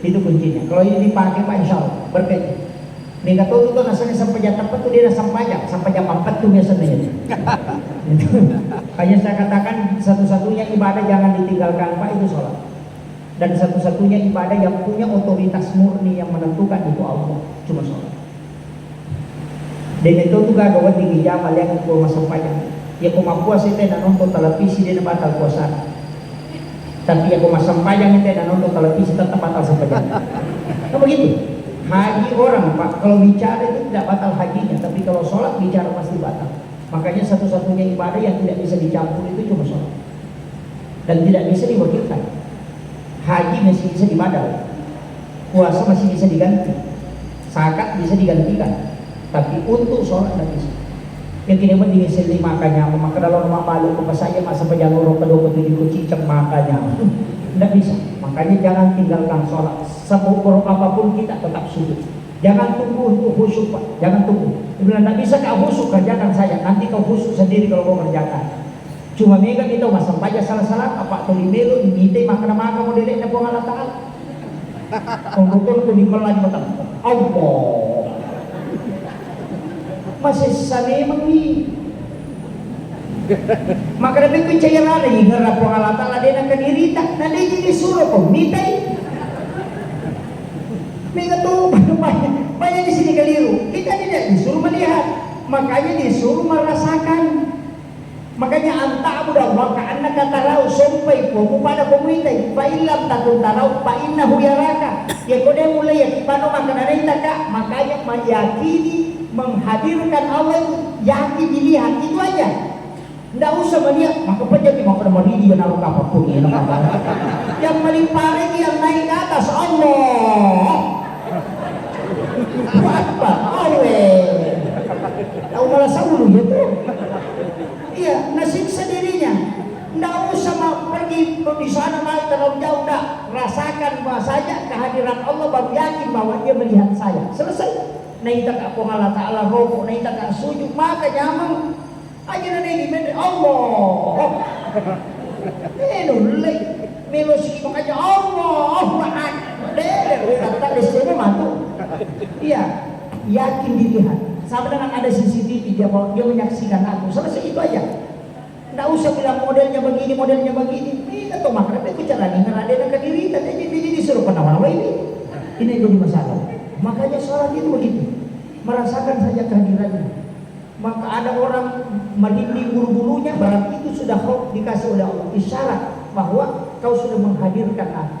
Itu kuncinya. Kalau ini dipakai, Pak, insya Allah berkait. Nih kata itu rasanya sampai jam 4 tuh dia sampai jam 4 tuh biasanya. Kayak saya katakan satu-satunya ibadah jangan ditinggalkan, Pak, itu sholat. Dan satu-satunya ibadah yang punya otoritas murni yang menentukan itu Allah, cuma sholat. Dan itu juga gawat di jamal yang aku masuk panjang. Ya puasa itu dan nonton televisi dia batal puasa. Tapi aku masuk panjang itu dan nonton televisi tetap batal sepanjang. Nah begitu. Haji orang, Pak, kalau bicara itu tidak batal hajinya, tapi kalau sholat bicara pasti batal. Makanya satu-satunya ibadah yang tidak bisa dicampur itu cuma sholat. Dan tidak bisa diwakilkan. Haji masih bisa dibadal, puasa masih bisa diganti, zakat bisa digantikan. Tapi untuk sholat tidak bisa. Yang kini mending sendiri makanya, maka dalam rumah malu ke saya masa pejalur kedua tujuh kucing makanya, tidak bisa. Makanya jangan tinggalkan sholat. Seburuk apapun kita tetap sujud. Jangan tunggu untuk khusyuk, Pak. Jangan tunggu. Bila tidak bisa kau khusyuk kerjakan saja. Nanti kau khusyuk sendiri kalau kau kerjakan. Cuma mega kita masang saja salah-salah apa tuh dimelu dimite makan model na po Allah Taala. Kung betul tuh dimelaj mata. Allah. Masih sani mengi. Maka dapat percaya ada yang harap Allah Taala dia nak dirita, na dia disuruh kau mitai. Mega tuh banyak di sini keliru. Kita tidak disuruh melihat, makanya disuruh merasakan. Makanya anta budak maka anak kata rau sampai kamu pada komunitas failam takun tarau fa innahu yaraka. Ya kau dia mulai ya kipano makan ada kak. Makanya meyakini menghadirkan Allah yakin dilihat itu aja. Tidak usah melihat, maka penjati mau kena mandi dia naruh kapal pun ya. Yang paling parah yang naik ke atas Allah. Apa? Awe. Tahu malah dulu ya tuh. Iya, nasib sendirinya. Tidak usah pergi di sana naik terlalu jauh, dah rasakan bahwa saja kehadiran Allah baru yakin bahwa dia melihat saya. Selesai. Naita ka po Allah Taala roko, naita ka sujud maka nyamang aja na ini bener Allah. Nulay melo sige makanya Allah Akbar. Kata di sini matu. Iya, yakin dilihat. Sama dengan ada CCTV dia menyaksikan aku. Selesai itu aja. Nggak usah bilang modelnya begini. Ini atau makanya bicara nih karena ada ke diri tadi jadi disuruh penawan ini. Ini jadi masalah. Makanya sholat itu begitu. Merasakan saja kehadirannya. Maka ada orang melindungi bulu-bulunya, berarti itu sudah kau dikasih oleh Allah isyarat bahwa kau sudah menghadirkan aku.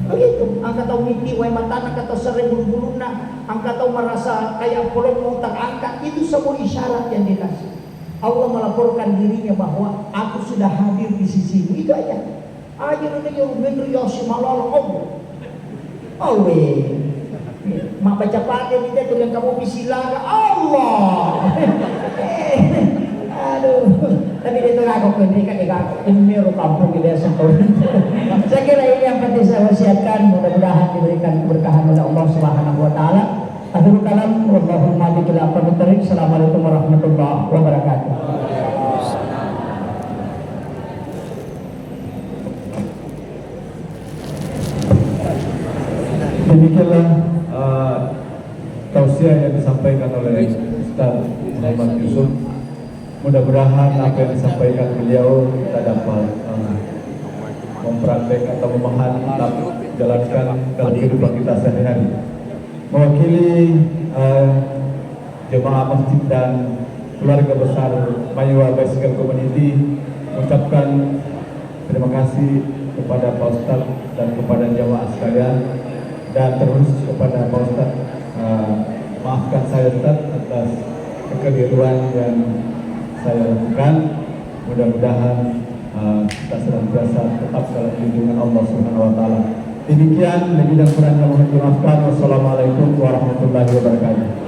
Begitu, angka tahu mimpi, wai matana kata sering bulu-buluna, angka tahu merasa kayak polong mau terangkat, itu semua isyarat yang dikasih. Allah melaporkan dirinya bahwa aku sudah hadir di sisimu, itu aja. Aja nanti yang bener yosi malala Allah. Oh mak baca pakai kita tuh yang kamu bisilaga Allah. Aduh, tapi dia tuh aku pendidikan ini kampung di desa kau. Saya kira ini yang penting saya wasiatkan, mudah-mudahan diberikan keberkahan oleh Allah Subhanahu Wa Taala. Akhirul kalam, wallahumma billahi. Assalamualaikum warahmatullahi wabarakatuh. Demikianlah tausiah yang disampaikan oleh Ustaz Muhammad Yusuf. Mudah-mudahan apa yang disampaikan beliau kita dapat mempraktek atau memahami dalam jalankan dalam kehidupan kita sehari-hari. Mewakili jemaah masjid dan keluarga besar Mayua Bicycle Community mengucapkan terima kasih kepada Pak Ustaz dan kepada jemaah sekalian, dan terus kepada Pak Ustaz, maaf maafkan saya Ustaz atas kekeliruan yang saya lakukan. Mudah-mudahan kita senantiasa tetap dalam lindungan Allah Subhanahu wa taala. Demikian, lebih dan kurangnya mohon dimaafkan. Wassalamualaikum warahmatullahi wabarakatuh.